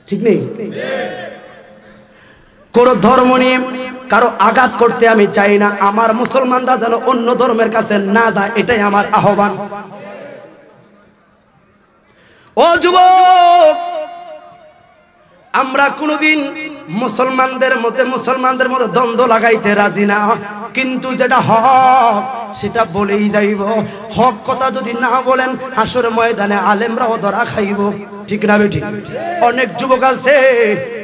ঠিক নেই কোন ধর্ম নিয়ে কারো আঘাত করতে আমি চাই না আমার মুসলমানরা যেন অন্য ধর্মের কাছে না যায় এটাই আমার আহ্বান ও যুবক আমরা কোনোদিন মুসলমানদের মধ্যে দ্বন্দ্ব লাগাইতে রাজি না কিন্তু যেটা হক সেটা বলেই যাইব হক কথা যদি না বলেন হাসর ময়দানে আলেমরাও ধরা খাইব ঠিক না বেটি অনেক যুবক আছে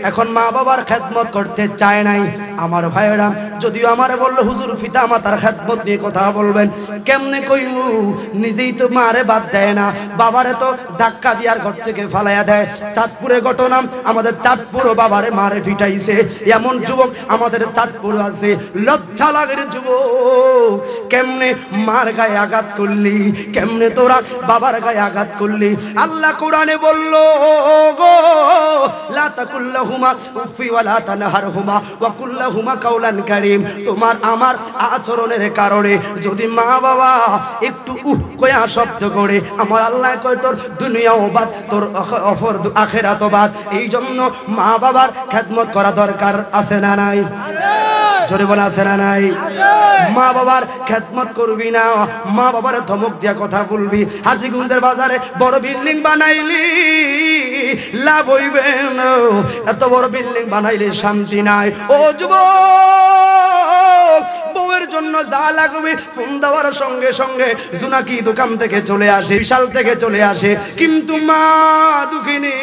এখন মা বাবার খেদমত করতে চায় নাই আমার ভাইয়েরা যদিও আমারে বললো হুজুর পিতা মাতার খেদমত নিয়ে কথা বলবেন কেমনে কইমু নিজেই তো মারে বাদ দেয় না বাবারে তো ধাক্কা দিয়ার ঘর থেকে ফালাইয়া দেয় চাঁদপুরে ঘটনা আমাদের চাঁদপুরও বাবারে মারে ফিটাইছে এমন যুবক আমাদের চাঁদপুর আছে লজ্জা লাগে যুবক কেমনে মার গায়ে আঘাত করলি কেমনে তোরা বাবার গায়ে আঘাত করলি আল্লাহ কোরআনে বলল গো লা তাকুল্লাহুমা উফি ওয়া লা তানহারহুমা ওয়া কুল্লাহুমা কাওলান কারীম তোমার আমার আচরণের কারণে যদি মা বাবা একটু কয়া শব্দ করে আমার আল্লাহ কয় তোর দুনিয়াও বাদ তোর আখিরাতও বাদ এই জন্য মা বাবার খেদমত করা দরকার আছে না নাই জোরে বলা আছে না নাই মা বাবার খেদমত করবি না মা বাবার ধমক দিয়া কথা বলবি হাজীগঞ্জের বাজারে বড় বিল্ডিং বানাইলি লাভ হইবে না এত বড় বিল্ডিং বানাইলে শান্তি নাই ও যুবক বউয়ের জন্য যা লাগবে ফোন দেওয়ার সঙ্গে সঙ্গে জোনাকি দোকান থেকে চলে আসে বিশাল থেকে চলে আসে কিন্তু মা দুঃখিনী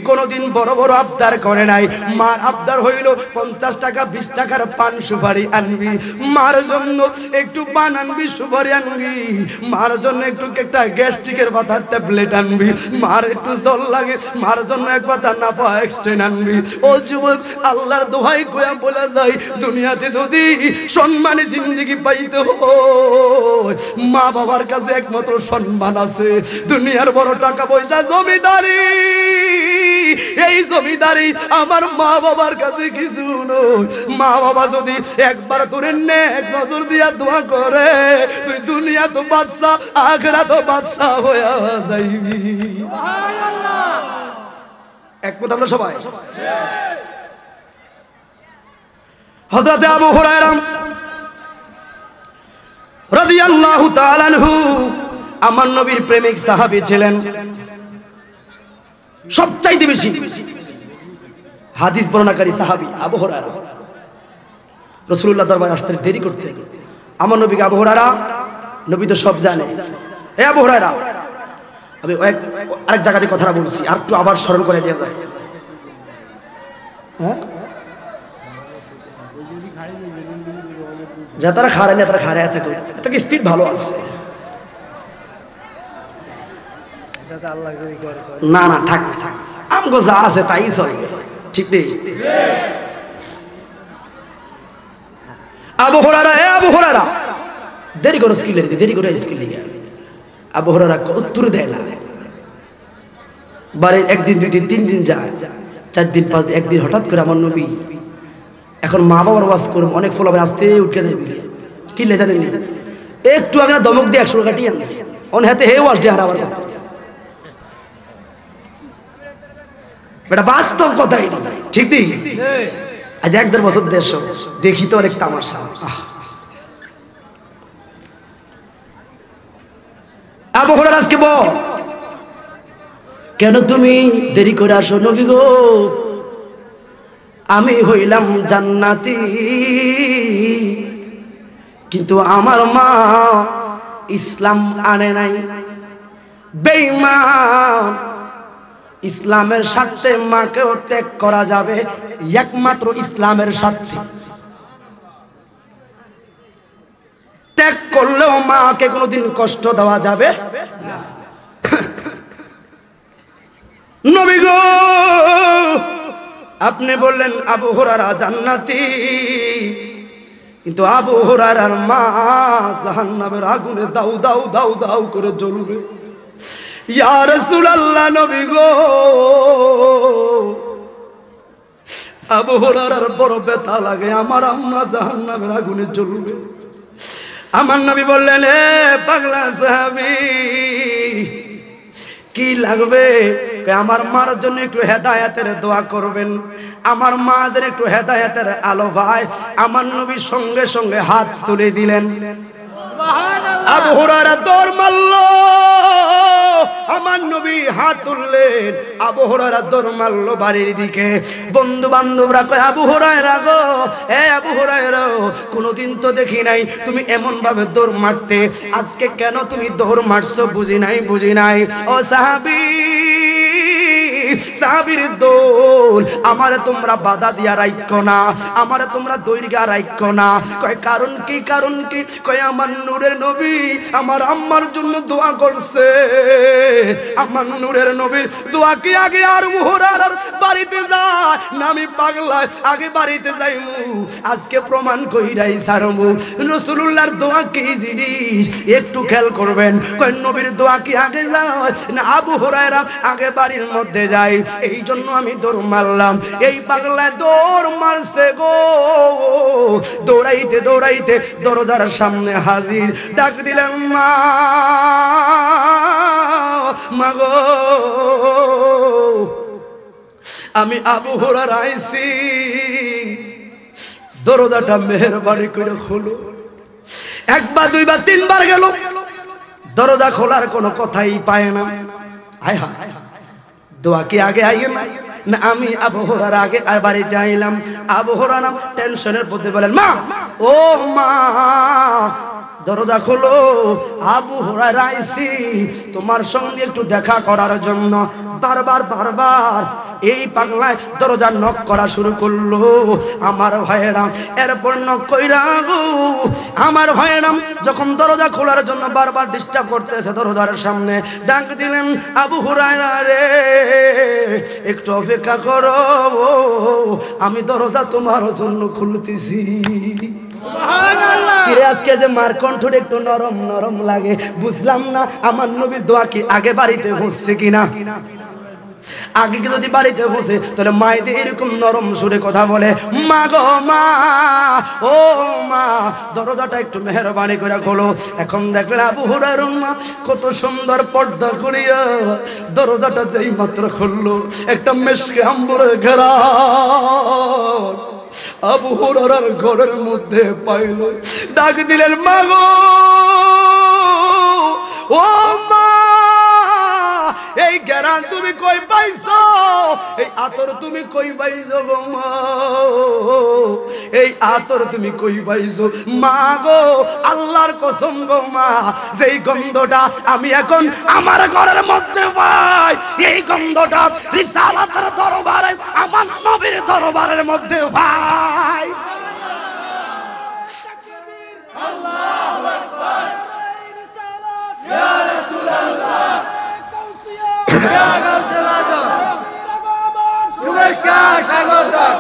কোনোদিন বড় বড় আবদার করে নাই। মার আবদার হইল 50 টাকা 20 টাকার পান সুপারি আনবি, মার জন্য একটু পান আনবি, সুপারি আনবি, মার জন্য একটু একটা গ্যাস্ট্রিকের পাতার ট্যাবলেট আনবি, মার একটু জল লাগে, মার জন্য এক পাতা নাপা এক্সটেন আনবি। ও যুবক, আল্লাহর দোহাই কইয়া বলা যায়, দুনিয়াতে যদি সম্মানী জিন্দেগি পাইতে হয়, মা বাবার কাছে একমাত্র সম্মান আছে। দুনিয়ার বড় টাকা পয়সা জমিদারি, এই জমিদারি আমার মা বাবার কাছে কিছু নয়। মা বাবা যদি একবার তোরে নেক নজর দিয়া দোয়া করে, তুই দুনিয়া তো বাদশা, আখিরাত তো বাদশা হয়ে যাইবি। সুবহানাল্লাহ। একমত আমরা সবাই? হযরত আবু হুরায়রা রাদিয়াল্লাহু তাআলা আনহু আমার নবীর প্রেমিক সাহাবী ছিলেন। সবচাইতে বেশি হাদিস বর্ণনাকারী সাহাবী আবু হুরায়রা। রাসূলুল্লাহ দরবারে আসতে দেরি করতে আমার নবীকে আবু হুরায়রা, নবী তো সব জানে, এ আবু হুরায়রা, আমি আরেক জায়গাতে কথাটা বলছি, আর একটু আবার স্মরণ করে দেওয়া যায়। হ্যাঁ, যা তারা খাড়ায় না, তারা খাড়ায় থাকে, তাকে স্পিড ভালো আছে। না না থাক, আমগো যা আছে তাই চলে, ঠিক নেই? আবু হুরায়রা, এ আবু হুরায়রা, দেরি করো স্কিল, দেরি করে স্কিল। আবু হুরায়রা উত্তর দেয় না। বারে একদিন 2 দিন 3 দিন যায়, 4 দিন 5 দিন, একদিন হঠাৎ করে আমার নবী, এখন মা বাবার ওয়াজ করব, অনেক ফলাবে আসতে উঠে যাবে, কি লে জানেন, একটু আগে দমক দিয়ে 100 টাকা টিয়ে আনছে, অন হাতে হে ওয়াজ দিয়ে হারাবার কথা। এটা বাস্তব কথাই, ঠিক নেই? আজ 1-1.5 বছর দেশ দেখি তো অনেক তামাশা। আবু হুরায়রা আজকে বল, কেন তুমি দেরি করে আসো নবী গো? আমি হইলাম জান্নাতি, কিন্তু আমার মা ইসলাম আনে নাই, বেঈমান। ইসলামের স্বার্থে মাকেও ত্যাগ করা যাবে, একমাত্র ইসলামের স্বার্থে। ত্যাগ করলেও মাকে কোনোদিন কষ্ট দেওয়া যাবে না। নবী গো, আপনি বললেন আবু হুরায়রা জান্নাতি, কিন্তু আবু হুরায়রার মা জাহান্নামের আগুনে দাউ দাউ দাউ দাউ করে জ্বলবে। ইয়া রাসূলুল্লাহ, নবী গো, আবু হুরায়রার বড় ব্যথা লাগে, আমার আম্মা জাহান্নামের আগুনে জ্বলবে। আমার নবী বললেন, এ পাগলা সাহাবী, কি লাগবে? আমার মার জন্য একটু হেদায়েতের দোয়া করবেন, আমার মা যেন একটু হেদায়েতের আলো পায়। আমার নবী সঙ্গে সঙ্গে হাত তুলে দিলেন। সুবহানাল্লাহ। আবু হুরায়রা দৌড় মারল, আমার নবী হাত তুললেন, আবু হুরায়রা দৌড় মারল বাড়ির দিকে। বন্ধু বান্ধবরা কয়, আবু হুরায়রা গো, এ আবু হুরায়রা, কোনোদিন তো দেখি নাই তুমি এমন ভাবে দৌড় মারতে, আজকে কেন তুমি দৌড় মারছো বুঝি নাই, বুঝি নাই। ও সাহাবী, সাহাবীর দোল, আমারে তোমরা বাধা দিয়া রাখো না, আমারে তোমরা দৈর্ঘ্য রাখো না। কয় কারণ কি, কারণ কি? কয় আমার নূরের নবী আমার আম্মার জন্য দোয়া করছে, আমার নূরের নবীর দোয়া কি আগে আর হুরায়রার বাড়িতে যায় না আমি পাগলা আগে বাড়িতে যাইমু? আজকে প্রমাণ কইরাই ছাড়মু রাসূলুল্লাহর দোয়া কি জিনিস, একটু খেয়াল করবেন। কয় নবীর দোয়া কি আগে যায় না আবু হুরায়রা আগে বাড়ির মধ্যে যায়? এই জন্য আমি দৌড় মারলাম। এই পাগলা দৌড় মারছে গো, দৌড়াইতে দৌড়াইতে দরজার সামনে হাজির, ডাক দিলেন, মা, মা গো, আমি আবু হুরায়রা আইছি, দরজাটা মেহেরবানি করে খোলো। একবার দুইবার তিনবার গেল, দরজা খোলার কোনো কথাই পায় না। হায় হায়, দোয়া কি আগে আইয়ে না আমি আবু হুরায়রা আগে বাড়িতে আইলাম? আবু হুরায়রা টেনশনের মধ্যে বলেন, মা, ও মা, দরজা খোলো, আবু হুরায়রা আইছি তোমার সঙ্গে একটু দেখা করার জন্য। বারবার এই পাগলায় দরজা নক করা শুরু করলো। আমার ভাইয়েরা এরপর নক কইরা গো, আমার ভাইয়েরা যখন দরজা খোলার জন্য বারবার ডিস্টার্ব করতেছে দরজার সামনে, ডাক দিলেন আবু হুরায়রা রে একটু অপেক্ষা করো, আমি দরজা তোমার জন্য খুলতেছি। আজকে যে মার কণ্ঠটা একটু নরম নরম লাগে, বুঝলাম না আমার নবীর দোয়া কি আগে বাড়িতে পৌঁছছে কিনা। আগে কি যদি বাড়িতে পৌঁছে তাহলে মায়েদের এরকম নরম সুরে কথা বলে, মা গো মা, ও মা দরজাটা একটু মেহরবানি করে খোলো। এখন দেখলেন আবু হুরায়রা মা কত সুন্দর পর্দা করিয়া দরজাটা যেই মাত্র খুললো, একটা মেশকে আম্বরের ঘেরা আবু হুরায়রার ঘরের মধ্যে পাইল। ডাক দিলেন মা গো, ও মা এই গেরান তুমি কই পাইছো, এই আতর তুমি কই পাইছো গো মা, এই আতর তুমি কই পাইছো। মা গো আল্লাহর কসম গো মা, যেই গন্ধটা আমি এখন আমার ঘরের মধ্যে পাই, এই গন্ধটা রিসালাতের দরবারে আমার নবীর দরবারের মধ্যে পাই। আল্লাহু আকবার, ইয়া রাসূলুল্লাহ, শুভেচ্ছা স্বাগতম।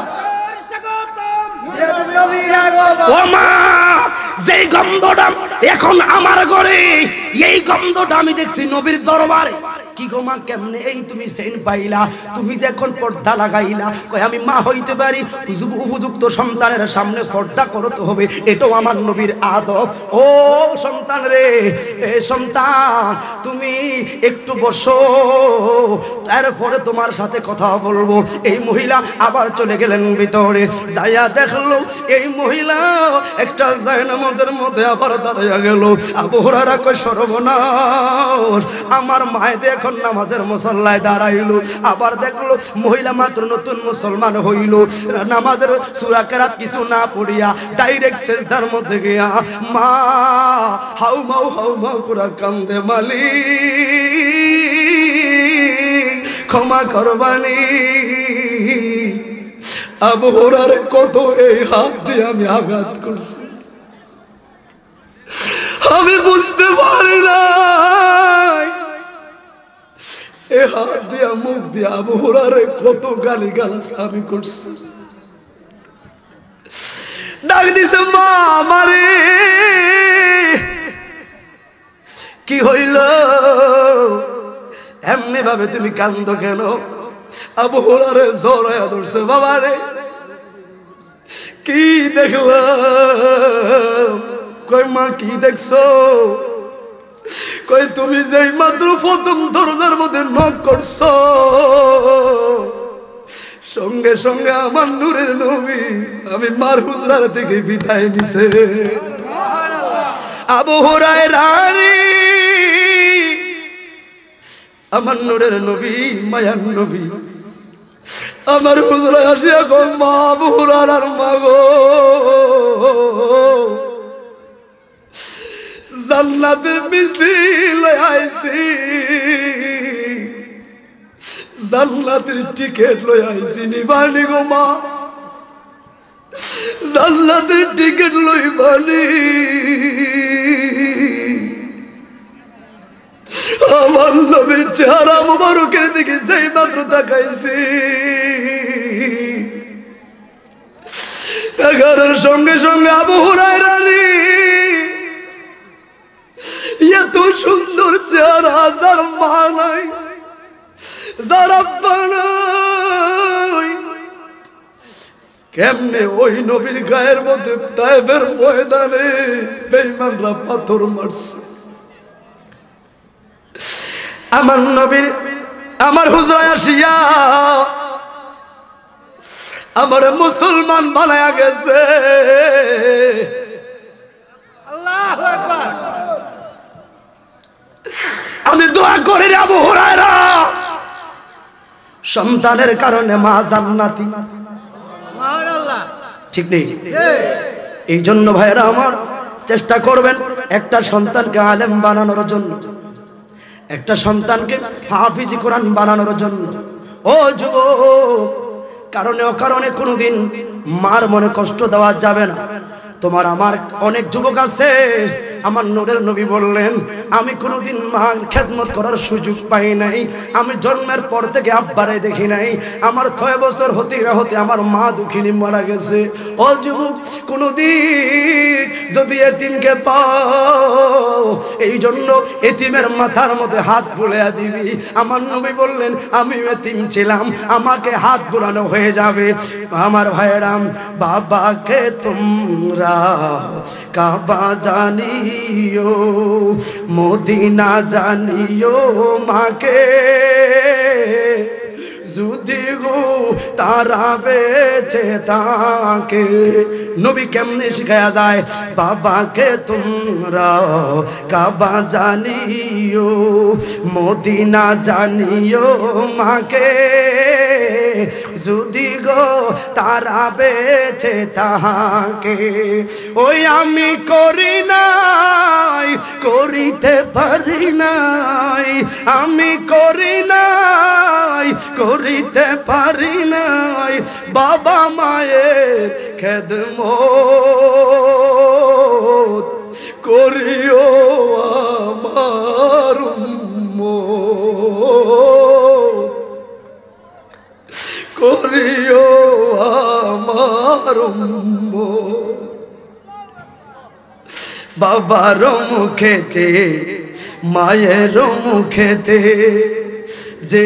ও মা যেই গন্ধটা এখন আমার ঘরে, এই গন্ধটা আমি দেখছি নবীর দরবারে। কি গো মা কেমনে এই তুমি সেন পাইলা, তুমি যে এখন পর্দা লাগাইলা? কয় আমি মা হইতে পারি, উপযুক্ত সন্তানের সামনে পর্দা করতে হবে, এটাও আমার নবীর আদব। ও সন্তান রে, এ সন্তান তুমি একটু বসো, তারপরে তোমার সাথে কথা বলবো। এই মহিলা আবার চলে গেলেন ভিতরে, যাইয়া দেখলো এই মহিলা একটা জায়নামাজের মধ্যে আবার দাঁড়িয়ে গেল। আবু হুরায়রা কয় সর্বনাশ, আমার মায়েদের এখন নামাজের মুসল্লায় দাঁড়াইলো। আবার দেখলো মহিলা মাত্র নতুন মুসলমান হইল, নামাজের সূরা কেরাত কিছু না পড়িয়া ডাইরেক্ট সিজদার মধ্যে গিয়া মা হাউ মাউ করে কান্দে, মালিক ক্ষমা করবানি। আবু হুরায়রা কত এই হাত দিয়ে আমি আঘাত করছি, আমি বুঝতে পারি না। এ হাত দিয়া মুখ দিয়া আবু হুরায়রা কত গালি গালাজ আমি করছি। ডাক দিছে মা আমারে, কি হইল এমনি ভাবে তুমি কান্দো কেন? আবু হুরায়রা জড়াইয়া ধরছে, বাবা রে কি দেখলাম? কই মা কি দেখছো? কই তুমি যেই মাত্র প্রথম দরজার মধ্যে নক করছো, সঙ্গে সঙ্গে আমার নূরের নবী আমি মার হুজরার থেকে বিদায় নিছে। আবু হুরায়রা রে আমার নূরের নবী, মায়ার নবী আমার হুজরায় আসিয়া কই মা আবু হুরায়রার মা গো, জান্নাতের মিছিল আইছি, জান্নাতের টিকেট লই আইছি, নিবানি গো মা, জান্নাতের টিকেট লইবানি। আমার নবীর চেহারা মুবারকের দিকে যেই মাত্র তাকাইছি, তাকানোর সঙ্গে সঙ্গে আবু হুরায়রা রে এত সুন্দর চেহারা যার মা নাই, যার আব্বা নাই, কেমনে ওই নবীর গায়ের মধ্যে তায়েফের ময়দানে বেঈমানরা পাথর মারছে। আমার নবীর আমার হুজরায় আসিয়া আমার মুসলমান বানায়া গেছে। আল্লাহু আকবার। আমি দোয়া করি রে আবু হুরায়রা, সন্তানের কারণে মা জান্নাতি। সুবহানাল্লাহ, ঠিক নেই? এই জন্য ভাইরা আমার চেষ্টা করবেন একটা সন্তানকে আলেম বানানোর জন্য, একটা সন্তানকে হাফিজ কোরআন বানানোর জন্য। ও যুবক, কারণে অকারণে কোনোদিন মার মনে কষ্ট দেওয়া যাবে না। তোমার আমার অনেক যুবক আছে, আমার নূরের নবী বললেন আমি কোনোদিন মার খেদমত করার সুযোগ পাই নাই, আমি জন্মের পর থেকে আব্বারে দেখি নাই, আমার 6 বছর হতে না হতে আমার মা দুঃখিনী মারা গেছে। ও যুবক, কোনোদিন যদি এতিমকে পাও, এই জন্য এতিমের মাথার মধ্যে হাত বুলিয়ে দিবি। আমার নবী বললেন আমি এতিম ছিলাম, আমাকে হাত বুলানো হয়ে যাবে। আমার ভাইরাম, বাবাকে তোমরা কাবা জানিও, মদিনা জানিও, মাকে যদি গো তারা বেঁচে থাকে। নবী কেমনে শিখায়া যায়, বাবাকে তোমরা কাবা জানিও, মদিনা জানিও, মাকে যদি গো তারা বেঁচে থাকে। ওই আমি করি নাই, করিতে পারি নাই, আমি করি নাই, করিতে পারি নাই, বাবা মায়ের খেদমত করিও আমার উম্মত, করিও আমার উম্মত। বাবার মুখেতে মায়ের মুখেতে যে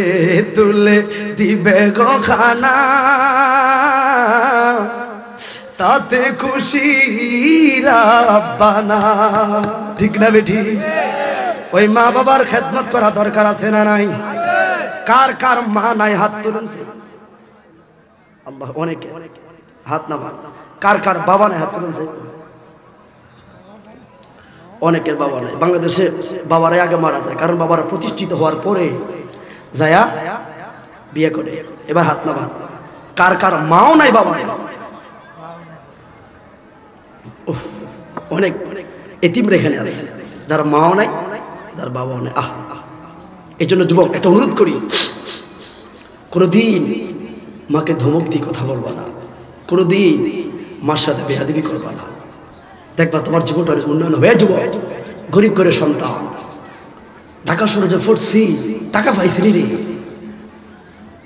তুলে দিবে গো খানা, তাতে খুশি রাব্বানা। ঠিক না বেঠি? ওই মা বাবার খেদমত করা দরকার আছে না নাই? কার কার মা নাই হাত তুলুন। আল্লাহ, অনেকে হাত না, কার কার বাবা নাই হাত তুলুন। অনেকের বাবা নাই। বাংলাদেশে বাবারাই আগে মারা যায়, কারণ বাবারা প্রতিষ্ঠিত হওয়ার পরে যায়া বিয়ে করে। এবার হাত না, কার কার মাও নাই বাবা নাই? অনেক এতিমরা এখানে আছে, যারা মাও নাই, যার বাবাও নাই। এই জন্য যুবক একটা অনুরোধ করি, কোনোদিন মাকে ধমক দিয়ে কথা বলবা না, কোনোদিন মার সাথে বেয়াদবি করবা না। দেখবা তোমার জীবনটা উন্নয়ন হয়ে যাব। গরিব করে সন্তান, ঢাকা শহরে যে পড়ছি, টাকা পাইছি রে,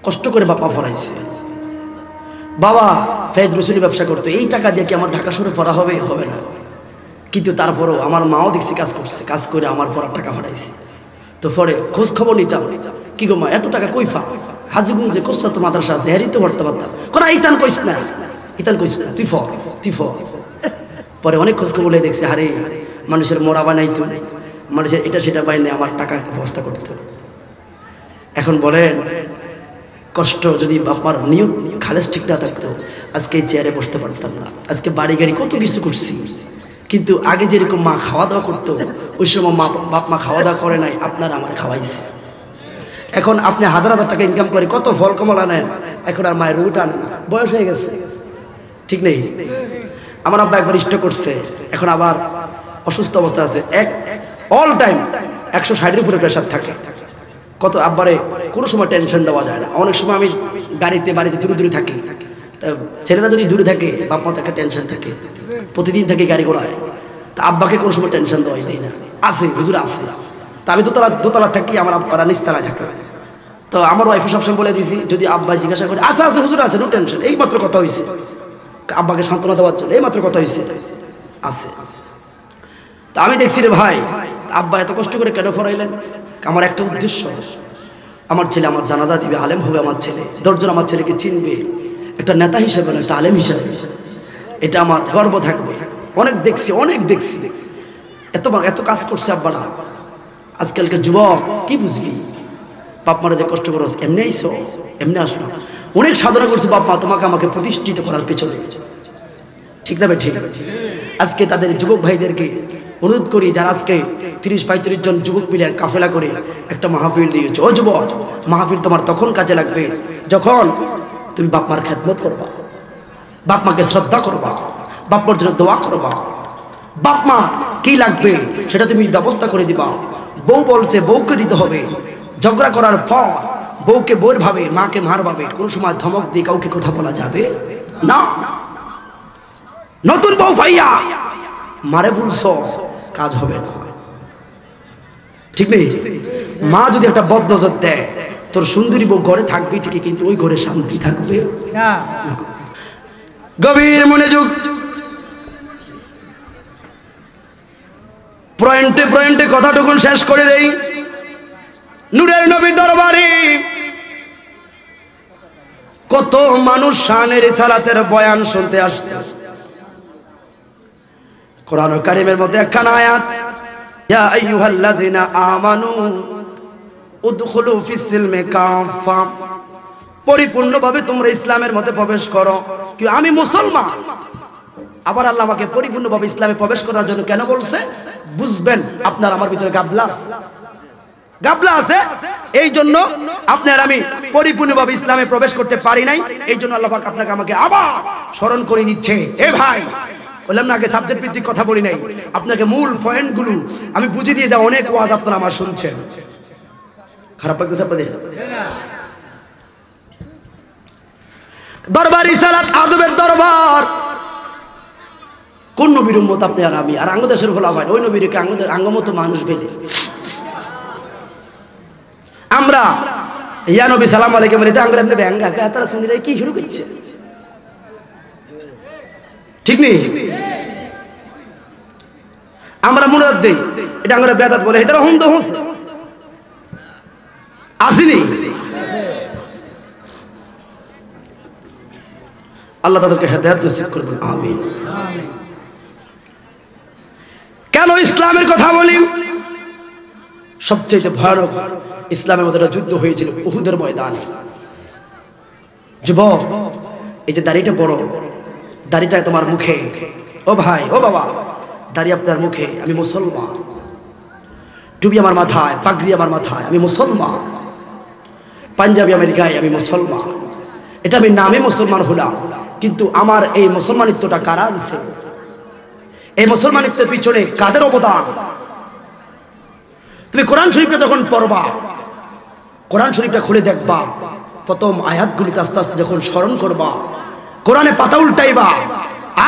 কষ্ট করে বাবা পড়াইছে। বাবা ফেজ রসুলি ব্যবসা করতো, এই টাকা দিয়ে কি আমার ঢাকা শহরে পড়া হবে? হবে না। কিন্তু তারপরেও আমার মাও দেখছি কাজ করছে, কাজ করে আমার পড়ার টাকা পাঠাইছে। তো পরে খোঁজ খবর নিতাম, কি গো মা এত টাকা কই পা? হাজিগঞ্জে কোস্তা মাদ্রাসা আছে, হ্যারি তো পড়তে পারতাম। কোন ইতান কইস না, ইতান কইস না, তুই ফর, তুই ফর। পরে অনেক খোঁজ খবর দেখছি, হারে মানুষের মোড়া বানাইতো, মানুষের এটা সেটা পাইনি, আমার টাকা ব্যবস্থা করতো। এখন বলেন, কষ্ট যদি বাপার নিয়ম খালেস ঠিক না থাকতো, আজকে এই চেয়ারে বসতে পারতাম না। আজকে বাড়ি গাড়ি কত কিছু করছি, কিন্তু আগে যেরকম মা খাওয়া দাওয়া করতো, ওই সময় বাপ মা খাওয়া দাওয়া করে নাই, আপনারা আমার খাওয়াইছে। এখন আপনি হাজার হাজার টাকা ইনকাম করে কত ফল কমলা নেন, এখন আর মায়ের রুট আনে না, বয়স হয়ে গেছে। ঠিক নেই? আমার আব্বা একবার স্ট্রোক করছে, এখন আবার অসুস্থ অবস্থা আছে, অল টাইম 160-এর উপরে প্রেশার থাকে। কত আব্বারে কোনো সময় টেনশন দেওয়া যায় না। অনেক সময় আমি বাড়িতে দূরে দূরে থাকি, ছেলেরা যদি দূরে থাকে বাপ মার একটা টেনশন থাকে, প্রতিদিন থাকে গাড়ি ঘোড়ায়, তা আব্বাকে কোনো সময় টেনশন দেওয়াই দেয় না। আছে হুজুর আছে, তা আমি দোতলা থাকি, আমার আব্বারা নিচতলায় থাকে। তো আমার ওয়াইফে সবসময় বলে দিয়েছি, যদি আব্বা জিজ্ঞাসা করে আছে আছে হুজুর আছে, নো টেনশন, এই মাত্র কথা হয়েছে, আব্বাকে সান্ত্বনা দেওয়ার জন্য এই মাত্র কথা হয়েছে, আছে। তা আমি দেখছি রে ভাই, আব্বা এত কষ্ট করে কেন পড়াইলেন? আমার একটা উদ্দেশ্য, আমার ছেলে আমার জানাজা দিবে, আলেম হবে আমার ছেলে, 10 জন আমার ছেলেকে চিনবে, একটা নেতা হিসেবে না, একটা আলেম হিসেবে, এটা আমার গর্ব থাকবে। অনেক দেখছি, অনেক দেখছি, এত কাজ করছে আব্বারা। আজকালকার যুবক কি বুঝলি, বাপ মারা যে কষ্ট করো, এমনি আইসো, এমনি আসো না, অনেক সাধনা করছে বাপ মা তোমাকে আমাকে প্রতিষ্ঠিত করার পেছনে। ঠিক না ভাই? ঠিক। আজকে তাদের যুবক ভাইদেরকে অনুরোধ করি, যারা আজকে 30-35 জন যুবক মিলে কাফেলা করে একটা মাহফিল দিয়েছে, ও যুবক, মাহফিল তোমার তখন কাজে লাগবে যখন তুমি বাপ মার খেদমত করবা, বাপ মাকে শ্রদ্ধা করবা, বাপ মার জন্য দোয়া করবা, বাপ মা কি লাগবে সেটা তুমি ব্যবস্থা করে দিবা। বউ বলছে বউকে দিতে হবে, ঝগড়া করার পর বউকে বউর ভাবে, মাকে মার ভাবে, কোনো সময় ধমক দিয়ে কাউকে কথা বলা যাবে না। নতুন বউ ভাইয়া মারে বলছ কাজ হবে না, ঠিক নেই? মা যদি একটা বদনজর দেয়, তোর সুন্দরী বউ ঘরে থাকবে ঠিকই, কিন্তু ওই ঘরে শান্তি থাকবে না। গভীর মনোযোগ, পয়েন্টে পয়েন্টে কথাটুকুন শেষ করে দেই। নূরের নবীর দরবারে কত মানুষ শানের সালাতের বয়ান শুনতে আসতো। কোরআন কারীমের মধ্যে একখানা আয়াত, ইয়া আইয়ুহাল্লাযিনা আমানু উদখুলু ফিস সিলমি কাফা, পরিপূর্ণভাবে তোমরা ইসলামের মধ্যে প্রবেশ করো। কি আমি মুসলমান, আবার আল্লাহ আমাকে পরিপূর্ণভাবে ইসলামে প্রবেশ করার জন্য কেন বলছে? বুঝবেন আপনার আমার ভিতরে গাবলা আছে, এই জন্য আপনার আমি পরিপূর্ণভাবে ইসলামে প্রবেশ করতে পারি নাই। এই জন্য আল্লাহ পাক আপনাকে আমাকে আবার স্মরণ করে দিচ্ছে। এ ভাই, বললাম না আগে সাবজেক্ট ভিত্তিক কথা বলি নাই, আপনাকে মূল পয়েন্টগুলো আমি বুঝিয়ে দিয়ে যাই। অনেক ওয়াজ আপনারা আমার শুনছেন, খারাপ লাগতেছে আপনাদের? দরবার রিসালাত আদবের দরবার, কোন নবীর উম্মত আপনি আর আমি? আর আঙ্গ দেশের খোলা ভাই, ওই নবীর আঙ্গমতো মানুষ বেলে আমরা ইয়া নবী সালাম আলাইকুম বলে আঙ্গুর আপনি ব্যাঙ্গা তারা শুনি কি শুরু করছে, ঠিক নেই? আমরা মুরাদ দেই, এটা আমরা বেদাত বলে, এটা হুম তো হুঁস আসিনি। আল্লাহ তাদেরকে হেদায়েত নসিব করবেন, আমিন। কেন ইসলামের কথা বলি? সবচেয়ে ভয়ানক ইসলামের মধ্যে একটা যুদ্ধ হয়েছিল উহুদের ময়দানে। যুবক, এই যে দাড়িটা বড়, দাড়িটা তোমার মুখে, ও ভাই ও বাবা, দাড়ি আপনার মুখে, আমি মুসলমান। টুপি আমার মাথায়, পাগড়ি আমার মাথায়, আমি মুসলমান। পাঞ্জাবি আমার গায়ে, আমি মুসলমান। এটা আমি নামে মুসলমান হলাম, কিন্তু আমার এই মুসলমানিত্বটা কারা আনছে? এই মুসলমানিত্বের পিছনে কাদের অবদান? তুমি কোরআন শরীফটা যখন পড়বা, কোরআন শরীফটা খুলে দেখবা, প্রথম আয়াতগুলিতে আস্তে আস্তে যখন স্মরণ করবা, কোরআনে পাতা উল্টাইবা,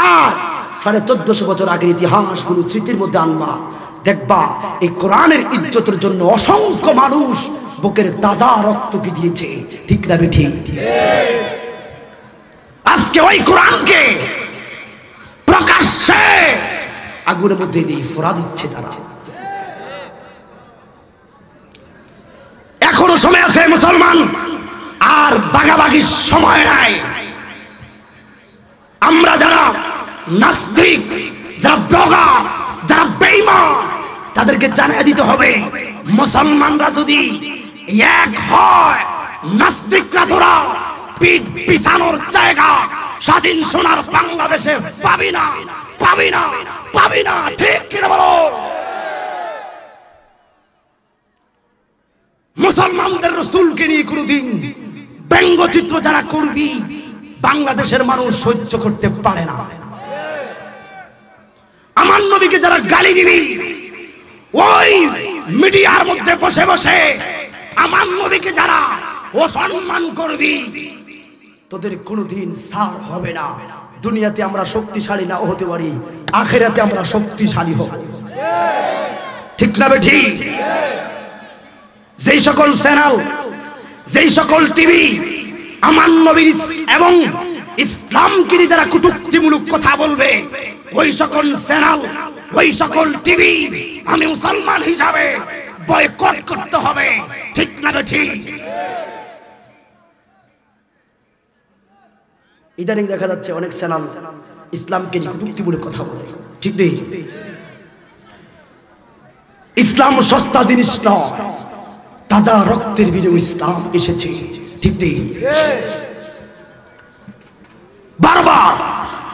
আর 1450 বছর আগের ইতিহাসগুলো স্মৃতির মধ্যে আনবা, দেখবা এই কোরআনের ইজ্জতের জন্য অসংখ্য মানুষ বুকের তাজা রক্তকে দিয়েছে, ঠিক না বেঠিক? আজকে ওই কোরআনকে প্রকাশ্যে আগুনের মধ্যে দিয়ে ফোড়া দিচ্ছে তারা। এখনো সময় আছে মুসলমান, আর বাগাবাগির সময় নাই। আমরা যারা নাস্তিক, যারা ব্লগার, যারা বেঈমান, তাদেরকে জানিয়ে দিতে হবে, মুসলমানরা যদি এক হয়, নাস্তিকরা তোরা পিঠ পিছানোর জায়গা স্বাধীন সোনার বাংলাদেশে পাবি না, পাবি না, পাবি না, ঠিক কিনা বলো? মুসলমানদের রাসূলকে নিয়ে কোনদিন ব্যঙ্গচিত্র যারা করবি, বাংলাদেশের মানুষ সহ্য করতে পারে না। আমার নবীকে যারা গালি দিবি, ওই মিডিয়ার মধ্যে বসে বসে আমার নবীকে যারা অসম্মান করবি, তোদের কোনদিন ছাড় হবে না। দুনিয়াতে আমরা শক্তিশালী না হতে পারি, আখিরাতে আমরা শক্তিশালী হব, ঠিক না বেঠিক? যেই সকল চ্যানেল, যেই সকল টিভি আমার নবীর এবং ইসলামকে নিয়ে যারা কটূক্তিমূলক কথা বলবে, ওই সকল চ্যানেল, ওই সকল টিভি আমি মুসলমান হিসাবে বয়কট করতে হবে, ঠিক না বেঠিক? ইদানিং দেখা যাচ্ছে অনেক চ্যানেল ইসলামকে নিয়ে কটূক্তিমূলক কথা বলে, ঠিক নেই? ইসলাম সস্তা জিনিস নয়, তাজা রক্তের বিনিময়ে ইসলাম এসেছে, ঠিক নেই? বারবার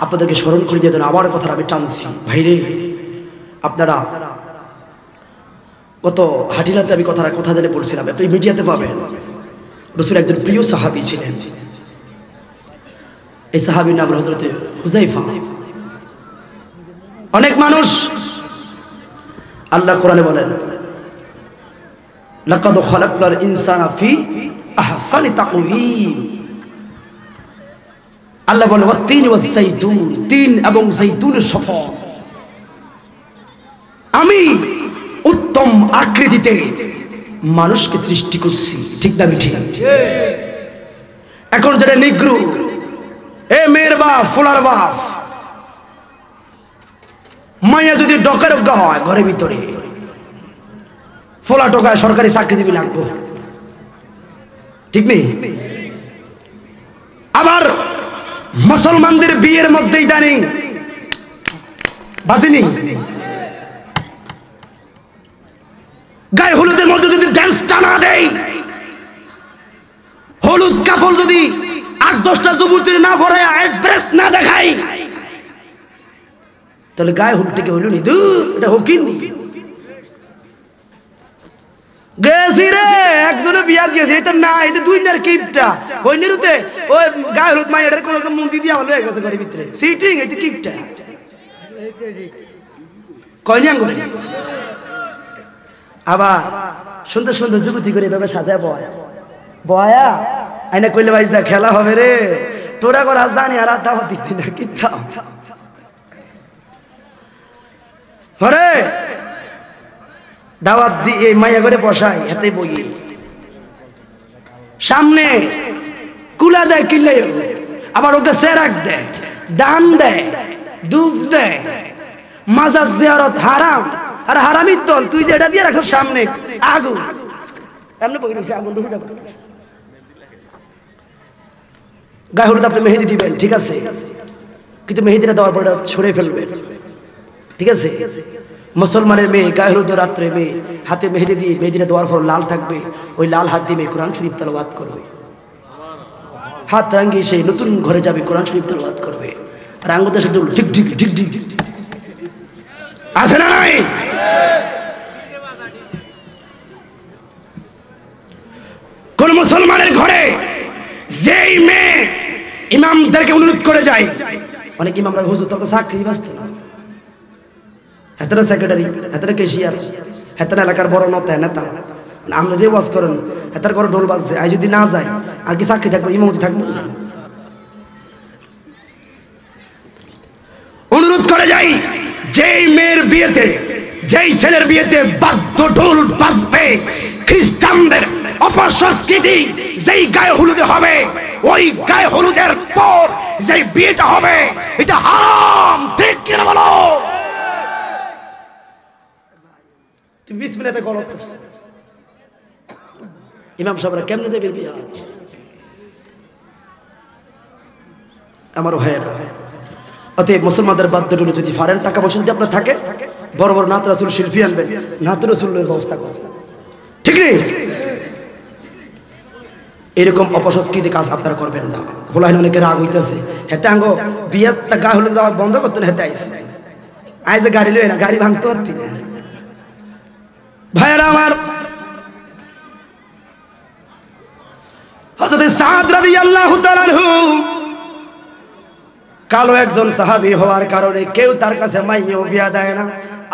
আপনাদেরকে স্মরণ করে দিয়ে দেন, আবার কথা আমি টানছি ভাইরে। আপনারা কত হাটিলাতে আমি কথা জানে বলছিলাম, আপনি মিডিয়াতে পাবেন। রাসূল একজন প্রিয় সাহাবী ছিলেন, এই সাহাবীর নাম হযরত হুযায়ফা। অনেক মানুষ আল্লাহ কোরআনে বলেন লাকাদ খালাকনাল ইনসানা ফি আহসানি তাকওয়িম। আল্লাহ বলে ওয়াত-তিন ওয়াজ-যাইতুন, তিন এবং জাইতুনের শপথ, আমি উত্তম আকৃতিতে মানুষকে সৃষ্টি করছি। ঠিক না ঠিক? এখন যেটা নিগ্রু, এ মেয়ের বাপ, ফুলার বাপ, মাইয়া যদি ডকারজ্ঞা হয় ঘরের ভিতরে, ফোলা টোকায় সরকারি চাকরি দিবি লাগবো, ঠিক নেই? আবার মুসলমানদের বিয়ের মধ্যে ইদানিং বাজিনি, গায়ে হলুদের মধ্যে যদি ডান্সটা না দেয়, হলুদ কাপড় যদি 8-10টা যুবতীর না ভরে অ্যাড্রেস না দেখাই, তাহলে গায়ে হলুদ থেকে হইল নি, এটা হকিন নি। গেছি রে একজনে বিয়া দিয়েছে, এটা না, এটা দুই নার কিপটা ওই নিরুতে ওই গায়ে হলুদ মাই এটার কোন মুন্দি দিয়া ভালো হয়ে গেছে ঘরের ভিতরে সিটিং, এটা কিপটা কয়নি আঙ্গুরে। আবার সুন্দর সুন্দর যুবতী করে এভাবে সাজায় বয়া আইনা কইলে ভাই যা খেলা হবে রে, তোরা করা জানি আর দাওয়াত দিতি না কি দাও হরে দাওয়াত দিয়ে মাইয়া করে বসাই, হাতে বই সামনে কুলা দেয়, কিনলে আবার ওকে সেরাক দেয়, দান দেয়, দুধ দেয়, মাজার জিয়ারত হারাম, আর হারামির দল তুই যে এটা দিয়ে রাখছ সামনে আগুন, এমনি বই রাখছে আগুন ঢুকে যাবে। গায়ে হলুদ আপনি মেহেদি দিবেন, ঠিক আছে, কিন্তু মেহেদিটা দেওয়ার পরে ছড়ে ফেলবেন, ঠিক আছে? মুসলমানের মেয়ে গায়ে হলুদ রাত্রে মেয়ে হাতে মেহেদি দিয়ে মেহেদিটা দেওয়ার পর লাল থাকবে, ওই লাল হাত দিয়ে মেয়ে কোরআন শরীফ তেলাওয়াত করবে, হাত রাঙ্গিয়ে সেই নতুন ঘরে যাবে কোরআন শরীফ তেলাওয়াত করবে, আর আঙ্গুল দেশে দুল ঠিক ঠিক ঠিক ঠিক আছে না নাই? কোন মুসলমানের ঘরে যেই মেয়ে ইমামদেরকে অনুরোধ করে যায়, অনেক ইমামরা হুজুর তোর তো চাকরি ব্যস্ত না, হেতারা সেক্রেটারি, হেতারা কেশিয়ার, হেতারা এলাকার বড় নেতা, আমরা যে ওয়াজ করেন হেতার ঘরে ঢোল বাজছে, আই যদি না যায় আর কি চাকরি থাকবো, ইমামতি থাকবো? অনুরোধ করে যাই, যেই মেয়ের বিয়েতে, যেই ছেলের বিয়েতে বাদ্য ঢোল বাজবে, খ্রিস্টানদের অপসংস্কৃতি যেই গায়ে হলুদে হবে, ওই গায়ে হলুদের পর যেই বিয়েটা হবে এটা হারাম, ঠিক কিনা বলো? তুমি বিসমিল্লাহতে গলত করছো, ইমাম সাহেবরা কেমনে যাবে বিয়া? আমার ভাইয়েরা, অতএব মুসলমানদের বাধ্য হলো যদি ফারেন টাকা পয়সা যদি আপনার থাকে, বড় বড় নাত রাসূল শিল্পী আনবেন, নাত রাসূলের ব্যবস্থা করবেন, ঠিক নেই? এরকম অপসংস্কৃতি কাজ আপনারা করবেন না। বলাইন অনেকে রাগ হইতেছে, হেতে আঙ্গ বিয়েটা গা হলে যাওয়া বন্ধ করতেন, হেতে আইসে আই যে গাড়ি লই না, গাড়ি ভাঙতে পারতি না। ভাইয়েরা আমার, হযরত সাদ রাদিয়াল্লাহু তাআলা আনহু কালো একজন সাহাবী হওয়ার কারণে কেউ তার কাছে মাইয়াও বিয়া দেয় না।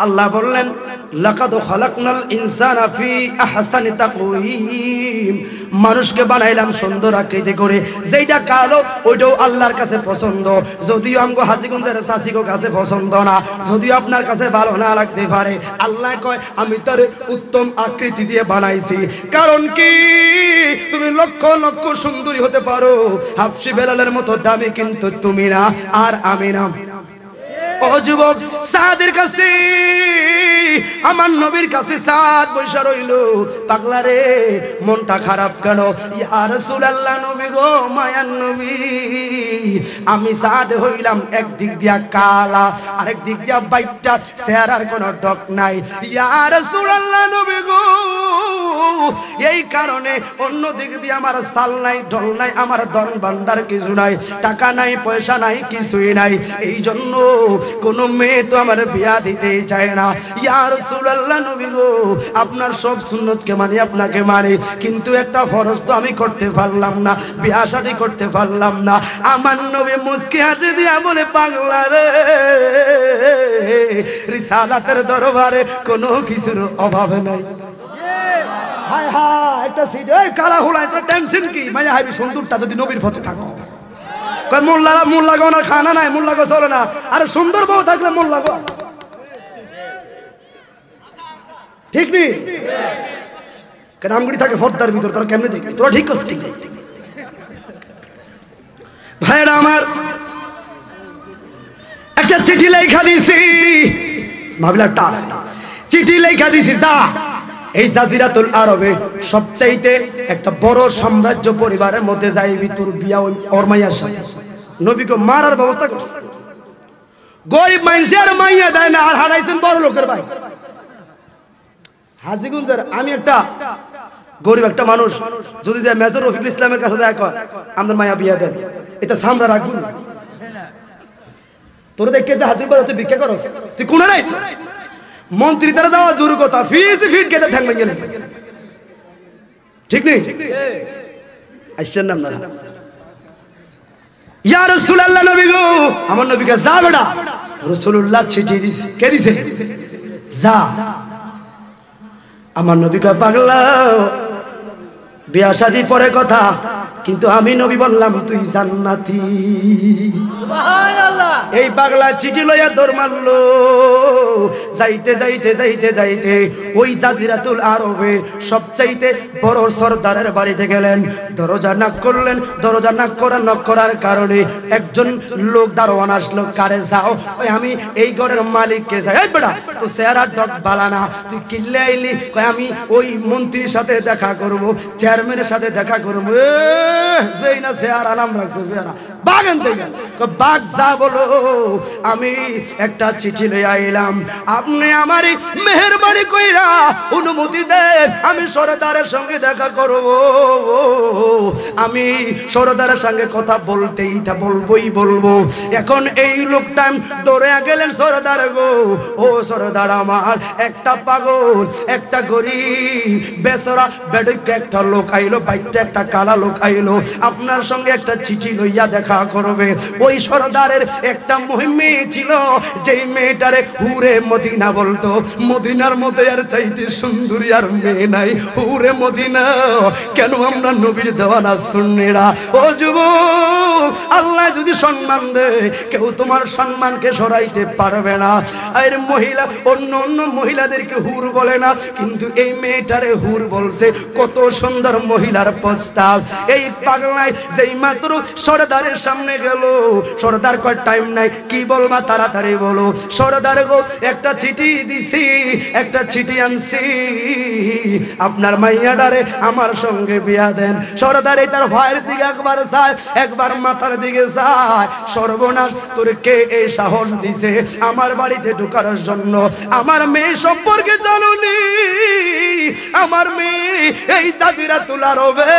আল্লাহ বললেন লাকাদ খালাকনাল ইনসানা ফি আহসানি তাকওয়িম, মানুষকে বানাইলাম সুন্দর আকৃতি করে, যেইটা কালো ওইটাও আল্লাহর কাছে পছন্দ, যদিও আমগো হাসিগঞ্জের চাচিগো কাছে পছন্দ না, যদিও আপনার কাছে ভালো না লাগতে পারে, আল্লাহ কয় আমি তার উত্তম আকৃতি দিয়ে বানাইছি। কারণ কি? তুমি লক্ষ লক্ষ সুন্দরী হতে পারো, হাফসি বেলালের মতো দামি কিন্তু তুমি না আর আমি না। ও যুবক, সাদের কাছে, আমার নবীর কাছে সাদ বৈশা রইল, পাগলা রে মনটা খারাপ কেন? ইয়া রাসূলুল্লাহ, নবী গো, মায়ার নবী, আমি সাদ হইলাম একদিক দিয়া কালা, আরেক দিক দিয়া বাইটটা, চেহারার কোনো ডক নাই। ইয়া রাসূলুল্লাহ, নবী গো, এই কারণে অন্য দিক দিয়ে আমার সাল নাই, ঢল নাই, আমার ধন ভান্ডার কিছু নাই, টাকা নাই, পয়সা নাই, কিছুই নাই, এই জন্য কোন মেয়ে তো আমার বিয়া দিতেই চায় না। ইয়া রাসূলুল্লাহ নবী গো, আপনার সব সুন্নতকে মানি, আপনাকে মানি, কিন্তু একটা ফরজ তো আমি করতে পারলাম না, বিয়া শাদী করতে পারলাম না। আমার নবী মুস্কি হাসি দিয়া বলে, পাগলা রে, রিসালাতের দরবারে কোনো কিছুর অভাব নাই। হায় হায়, একটা সিট এই কালা হোলা, এটা টেনশন কি? মায়া হাইবি সুন্দরটা যদি নবীর ফতে থাকো। কয় মোল্লারা মোল্লাগো না, খানা নাই, মোল্লাগো চলে না। আরে সুন্দর বউ থাকলে মোল্লাগো, ঠিক নি? কেন আমগুড়ি থাকে ফর্দার ভিতর, তোরা কেমনে দেখবি? তোরা ঠিক করছিস? ঠিক আছে ভাইরা আমার, একটা চিঠি লেখা দিছি, ভাবলা টাস, চিঠি লেখা দিছি, যা এই জাজিরাতুল আরবে সবচাইতে একটা বড় সাম্রাজ্য পরিবারের মধ্যে যাইবি, তোর বিয়া ওর মাইয়ার সাথে। নবীকে মারার ব্যবস্থা করছে। গরিব মানুষের মাইয়া দেয় না, আর হারাইছেন বড় লোকের ভাই। হাজীগঞ্জের আমি একটা গরিব একটা মানুষ, যদি যায় মেজর রফিকুল ইসলামের কাছে যায়, কয় আমাদের মাইয়া বিয়া দেন, এটা সামরা রাখবো না। তোর দেখে যে হাজির বাজার তুই ভিক্ষা করস, তুই কোন রাইছ? মন্ত্রী তারা যাওয়া জোর কথা, ফিস ফিট কেটে ঠ্যাং ভেঙে গেলেন, ঠিক নেই? আসছেন না আপনারা? ইয়া রাসূলুল্লাহ নবী গো, আমার নবীকে যা বেটা, রাসূলুল্লাহ চিঠি দিছে। কে দিছে? যা। আমার নবীকে, পাগলা বিয়া শাদী পরে কথা, কিন্তু আমি নবী বললাম তুই জান্নাতি। সুবহানাল্লাহ। এই পাগলা চিঠি লইয়া দৌড় মারলো। যাইতে যাইতে যাইতে যাইতে ওই জাজিরাতুল আরবের সবচাইতে বড় সরদারের বাড়িতে গেলেন। দরজা নক করলেন। দরজা নক করার কারণে একজন লোক দারোয়ান আসলো। কারে যাও? ওই আমি এই ঘরের মালিককে যাই। এই বেটা, তো চেহারা ডক বালানা, তুই কিল্লে আইলি? কয় আমি ওই মন্ত্রীর সাথে দেখা করব, চেয়ারম্যানের সাথে দেখা করবো। যেই না চেহারা নাম রাখছে ফেরা বাগান থেকে, বাঘ যা বলো, আমি একটা চিঠি লই আইলাম, আপনি আমারই মেহেরবানি কইরা অনুমতি দেন, আমি সরদারের সঙ্গে দেখা করব। আমি সরদারের সঙ্গে কথা বলতেই তা বলবো। এখন এই লোকটা দৌড়ে গেলেন, সরদার গো, ও সরদার আমার, একটা পাগল, একটা গরিব বেচারা বেডকে একটা লোক আইলো, বাইকটা একটা কালা লোক আইলো, আপনার সঙ্গে একটা চিঠি লইয়া দেখা করবে। ওই সরদারের একটা মেয়ে ছিল, যেই মেয়েটারে হুরে মদিনা বলতো। মদিনার মধ্যে আর চাইতে সুন্দরী আর মেয়ে নাই, হুরে মদিনা। কেন আমরা নবীর দেওয়ানা সুন্নিরা? ও যুবক, আল্লাহ যদি সম্মান দেয়, কেউ তোমার সম্মানকে সরাইতে পারবে না। আর মহিলা অন্য মহিলাদেরকে হুর বলে না, কিন্তু এই মেয়েটারে হুর বলছে। কত সুন্দর মহিলার প্রস্তাব। এই পাগলায় যেই মাত্র সরদারের সামনে গেল, সরদার কয় টাইম নাই, কি বলবা তাড়াতাড়ি বলো। সরদার গো, একটা চিঠি দিছি, একটা চিঠি আনছি, আপনার মাইয়াডারে আমার সঙ্গে বিয়া দেন। সরদার এই তার ভাইয়ের দিকে একবার চায়, একবার মাথার দিকে চায়। সর্বনাশ, তোর কে এই সাহস দিছে আমার বাড়িতে ঢোকার জন্য? আমার মেয়ে সম্পর্কে জানুনি? আমার মেয়ে এই জাজিরাতুল আরবে,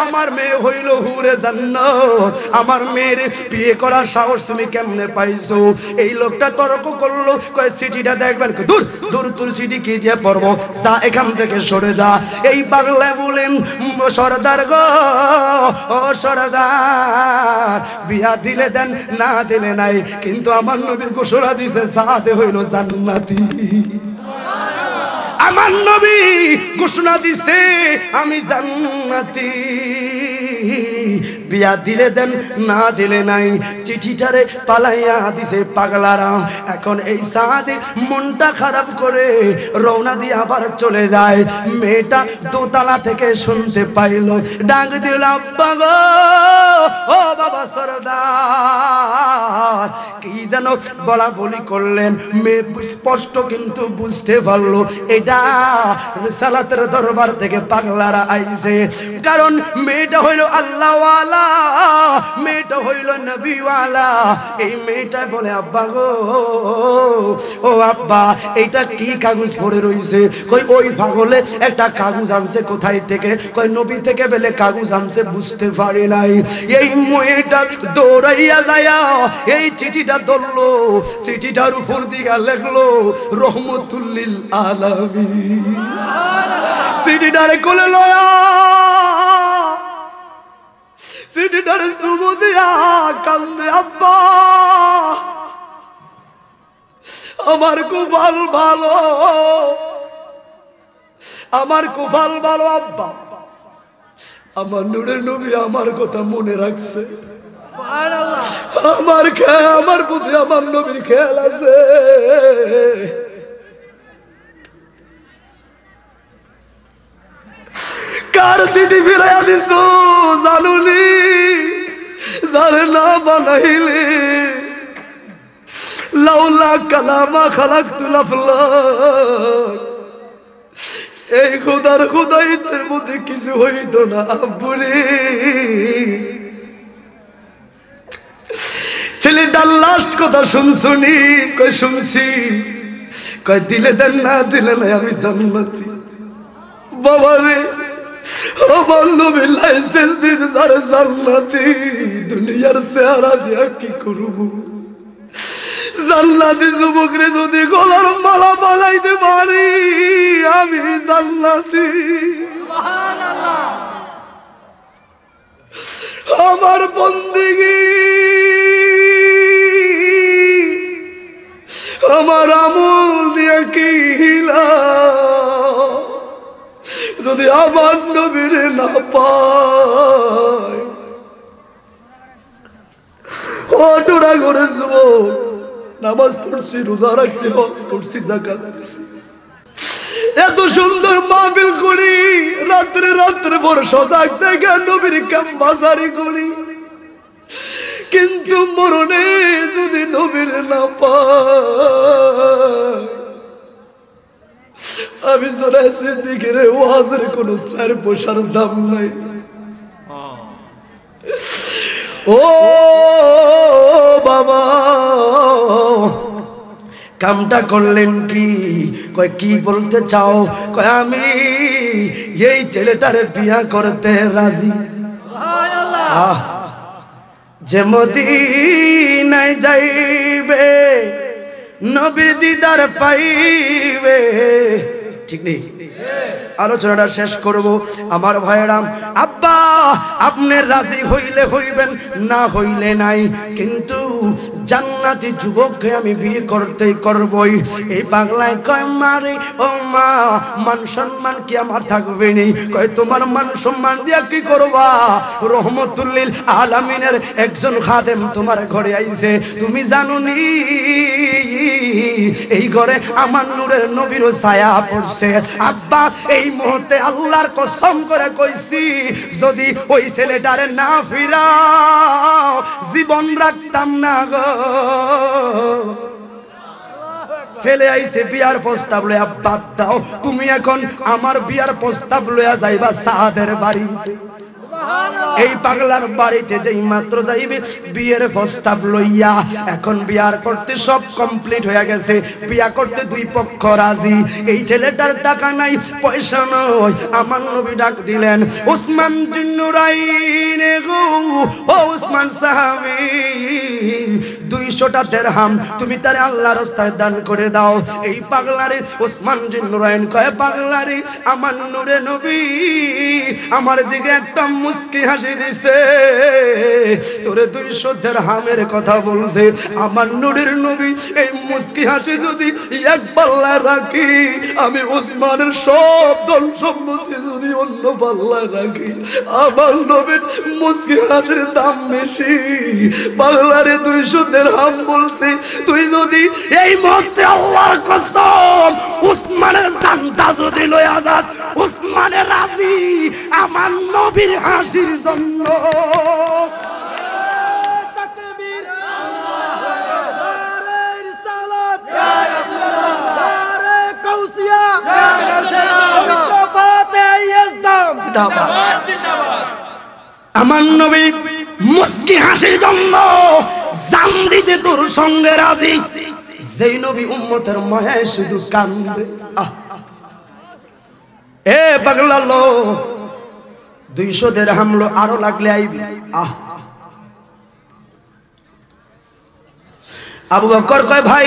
আমার মেয়ে হইল হুরে জান্নাত। আমার মেয়ের বিয়ে করার সাহস তুমি কেমনে পাইছো? এই লোকটা তর্ক করলো, কয় চিঠিটা দেখবেন। দূর দূর, তোর চিঠি কি দিয়ে পড়বো, যা এখান থেকে সরে যা। এই পাগলা বলেন, সরদার গো, ও সরদার, বিয়া দিলে দেন, না দিলে নাই, কিন্তু আমার নবী ঘোষণা দিছে সাথে হইল জান্নাতি। আমার নবী ঘোষণা দিছে আমি জান্নাতি। বিয়া দিলে দেন, না দিলে নাই। চিঠিটারে পালাইয়া দিছে পাগলারা। এখন এই সাথে মনটা খারাপ করে রওনা দিয়ে আবার চলে যায়। মেয়েটা দোতলা থেকে শুনতে পাইল, ডাক দিল, আব্বা গো, ও বাবা সরদার। কি যেন বলা বলি করলেন। মেয়ে স্পষ্ট কিন্তু বুঝতে পারলো এটা রিসালাতের দরবার থেকে পাগলারা আইছে। কারণ মেয়েটা হইল আল্লাহওয়ালা, মেয়েটা হইল নবীওয়ালা। এই মেয়েটা বলে আব্বা গো, ও আব্বা এইটা কি কাগজ পড়ে রইছে? কই ওই পাগলে একটা কাগজ আনছে। কোথায় থেকে? কই নবী থেকে বলে কাগজ আনছে, বুঝতে পারি নাই। এই মেয়েটা দৌড়াইয়া যায়া এই চিঠিটা ধরলো, চিঠিটার উপর দিকে লেখলো রহমতুল্লিল আলামিন। চিঠিটারে কোলে লয়া, চিঠিটারে চুমু দিয়া কান্দে, আব্বা আমার কপাল ভালো, আমার কপাল ভালো আব্বা, আমার নূরের নবী আমার কথা মনে রাখছে, আমার প্রতি আমার নবীর খেয়াল আছে। কার চিঠি ফিরাইয়া দিছো জানুনি? জানে না বানাইলে লাউলা কালামা খালাকতুল আফলাক। এই খোদার খোদাইতের মধ্যে কিছু হইতো না আব্বুরে। ছেলেটার লাস্ট কথা শুনছুনি? কই শুনছি। কই দিলে দেন, না দিলে নাই আমি জান্নাতি। বাবারে আমার নবীর লাইসেন্স দিয়েছে যারা জান্নাতি, দুনিয়ার চেহারা দিয়া কি করব? জান্নাতি যুবকরে যদি গলার মালা বানাইতে পারি আমি জান্নাতি। আমার বন্দেগী, আমার আমল দিয়া কি হিলা, যদি আমার নবীর না পায়। ওরা করে যুবক নামাজ পড়ছি, রোজা রাখছি, হজ করছি, যাকাত দিছি, এত সুন্দর মাহফিল করি, রাত্রে রাত্রে ভোর সজাগ থেকে নবীর কামবাজারি করি, কিন্তু মরণে যদি নবীর না পায় আমি জোড়ায় সিদ্দিকের ওয়াজের কোন 4 পয়সার দাম নাই। ও বাবা কামটা করলেন কি? কয় কি বলতে চাও? কয় আমি এই ছেলেটারে বিয়া করতে রাজি। যে মদিনায় যাইবে নবীর দিদার পাইবে। ঠিক নেই? আলোচনাটা শেষ করব আমার ভাইয়েরা। আব্বা আপনি রাজি হইলে হইবেন, না হইলে নাই, কিন্তু জান্নাতি যুবককে আমি বিয়ে করতেই করবই। এই পাগলায় কয় মারে ও মা, মান সম্মান কি আমার থাকবে নি? কয় তোমার মান সম্মান দিয়া কি করবা? রহমতুল্লিল আলামিনের একজন খাদেম তোমার ঘরে আইছে, তুমি জানো নি এই ঘরে আমার নূরের নবীরও ছায়া পড়ছে। আব্বা এই মুহূর্তে আল্লাহর কসম করে কইছি, যদি ওই ছেলেটারে না ফিরাও জীবন রাখতাম না গো। ছেলে আইছে বিয়ার প্রস্তাব লইয়া, বাদ দাও, তুমি এখন আমার বিয়ার প্রস্তাব লইয়া যাইবা সাদের বাড়িতে। এই পাগলার বাড়িতে যেই মাত্র যাইবে বিয়ের প্রস্তাব লইয়া, এখন বিয়ার করতে সব কমপ্লিট হয়ে গেছে, বিয়া করতে 2 পক্ষ রাজি। এই ছেলেটার টাকা নাই, পয়সা নয়, আমার নবী ডাক দিলেন, উসমান জিন্নুরাইন গো, ও উসমান সাহাবী 200টা দিরহাম তুমি তারে আল্লাহর রাস্তায় দান করে দাও। এই পাগলারে উসমান জিন্নুরাইন কয়, পাগলারে আমার নূরে নবী আমার দিকে একটা মুস্কি হাসি দিছে, তোরে 200 দিরহামের কথা বলছে। আমার নূরের নবী এই মুস্কি হাসি যদি এক পাল্লায় রাখি, আমি উসমানের সব ধন সম্পত্তি যদি অন্য পাল্লায় রাখি, আমার নবীর মুস্কি হাসির দাম বেশি। পাগলারে 200 দিরহাম বলছে, তুই যদি এই মুহূর্তে আল্লাহর কসম উসমানের জানটা যদি লইয়া যাস, উসমানের রাজি আমার নবীর হাসির জন্য। তাকবীর, নারে রিসালাত, ইয়া রাসূলুল্লাহ, নারে কাউসিয়া, ইয়া রাসূলুল্লাহ, ফাতে ইসলাম জিন্দাবাদ জিন্দাবাদ। আমার নবী মুস্কি হাসির জন্য জান দিতে তোর সঙ্গে রাজি। যেই নবী উম্মতের মায়ায় শুধু কান্দে। এ পাগলা লো 200 দিরহাম লো আরো লাগলে আইবি। আবু বকর কয় ভাই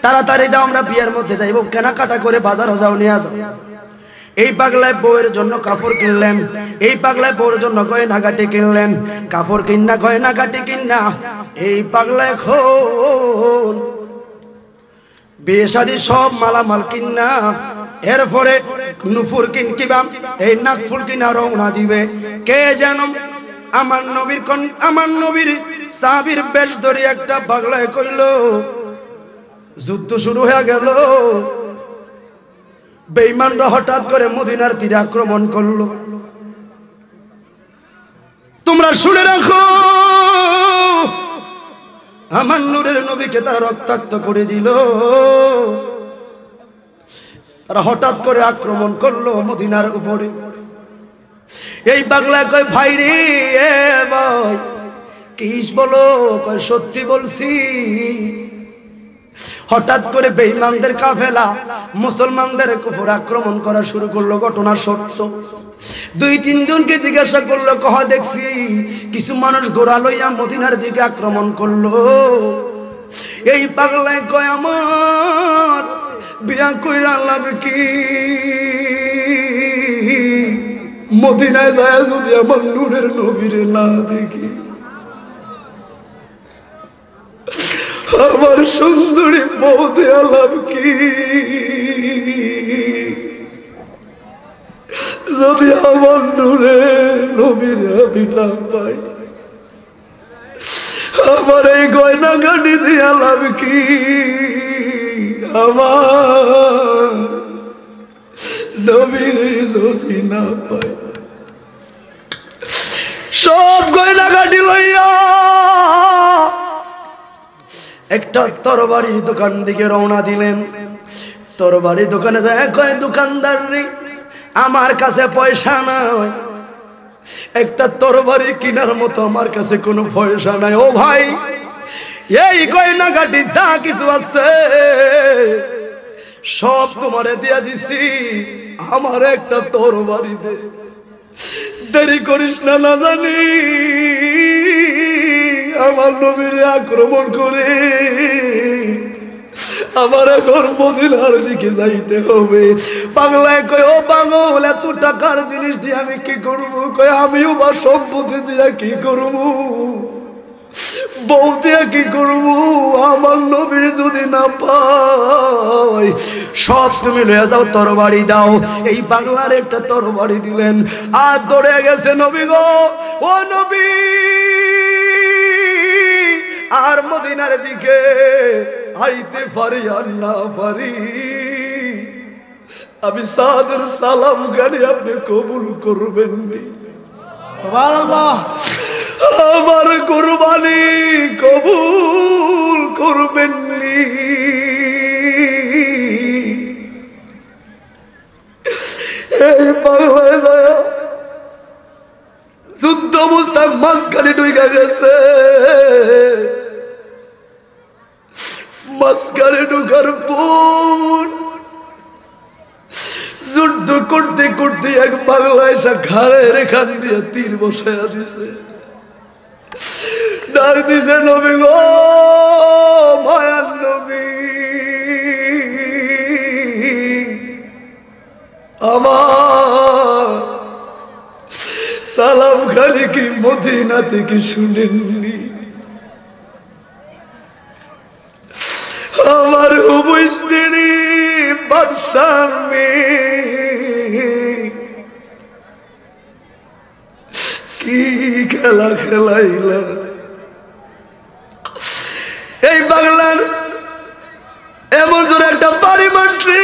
তাড়াতাড়ি যাও, আমরা বিয়ের মধ্যে যাইব, কেনাকাটা করে বাজার যাও, নিয়ে যাও। এই পাগলায় বউয়ের জন্য কাপড় কিনলেন, এই পাগলায় বউয়ের জন্য গয়নাগাটি কিনলেন, কাপড় কিন্না গয়নাগাটি কিন্না এই পাগলায় এখন বিয়ে শাদী সব মালামাল কিন্না এরপরে নুপুর কিনকিবা এই নাকফুল কিনা রওনা দিবে। কে যেন আমার নবীর সাহাবীর বেশ ধরে একটা পাগলায় কইল, যুদ্ধ শুরু হয়ে গেল, বেঈমানরা হঠাৎ করে মদিনার তীরে আক্রমণ করলো। তোমরা শুনে রাখো, আমার নূরের নবীকে তারা রক্তাক্ত করে দিল। তারা হঠাৎ করে আক্রমণ করলো মদিনার উপরে। এই পাগলা কয় ভাই রে, এ ভাই কিস বলো? কয় সত্যি বলছি। হঠাৎ করে বেঈমানদের কাফেলা মুসলমানদের উপর আক্রমণ করা শুরু করলো। ঘটনা সত্য। 2-3 জনকে জিজ্ঞাসা করলো, কহ দেখছি কিছু মানুষ ঘোড়া লইয়া মদিনার দিকে আক্রমণ করলো। এই পাগলায় কয় আমার বিয়া কইরা লাভ কি? মদিনায় যায় যদি আমার নূরের নবীরে না দেখি, আমার সুন্দরী বউ দেয়া লাভ কি? যদি আমার নূরের নবীরে আমি না পাই, আমার এই গয়না গাড়ি দেয়া লাভ কি? আমার নবীরে যদি না পাই, সব গয়না গাড়ি লইয়া একটা তরবারির দোকান দিকে রওনা দিলেন। তরবারির দোকানে যায় কয়, দোকানদার রে আমার কাছে পয়সা নাই, একটা তরবারি কেনার মতো আমার কাছে কোনো পয়সা নাই। ও ভাই, এই গয়নাগাটি যা কিছু আছে সব তোমারে দিয়া দিছি, আমার একটা তরবারি দে। দেরি করিস না, না জানি আমার নবীরে আক্রমণ করে আমার এখন মদিনার দিকে যাইতে হবে। পাগলায় কয়, ও পাগল এত টাকার জিনিস দিয়ে আমি কি করবো? কয় আমিও বা সম্পত্তি দিয়া কি করবো, বউ দিয়া কি করবো? আমার নবীর যদি না পাই, সব তুমি লয়ে যাও, তরবারি দাও। এই পাগলার একটা তরবারি দিলেন, আর দৌড়ে গেছে নবী গো, ও নবী আর মদিনার দিকে আইতে পারি আর না পারি, আমি সাদের সালাম গানে আপনি কবুল করবেন নি? সুবহানাল্লাহ। আমার কুরবানি কবুল করবেন নি? এই পাগলায় দয়া যুদ্ধ অবস্থায় মাঝখানে ঢুকে গেছে। মাঝখানে ঢুকার পর যুদ্ধ করতে করতে এক পাগলা এসে ঘাড়ের এখান দিয়ে তীর বসাইয়া দিছে। ডাক দিছে, নবী গো, মায়ার নবী, আমার সালাম খালি কি মদিনা থেকে শুনেননি? আমার হুবু স্ত্রী বাদশার মেয়ে কি খেলা খেলাইলা? এই বাংলার এমন জোরে একটা বাড়ি মারছি,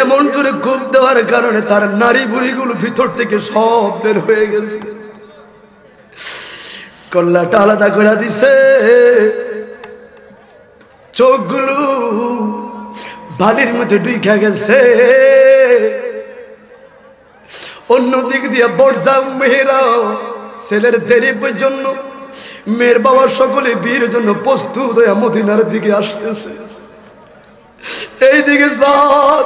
এমন জোরে খুব দেওয়ার কারণে তার নারী বুড়িগুলো ভিতর থেকে সব বের হয়ে গেছে, কল্লাটা আলাদা করে দিছে, চোখগুলো বালির মধ্যে ঢুকে গেছে। ও অন্য দিক দিয়ে বর্জা মেয়েরাও ছেলের দেরি পর্যন্ত মেয়ের বাবা সকলে বিয়ের জন্য প্রস্তুত হয়ে মদিনার দিকে আসতেছে। এইদিকে সাদ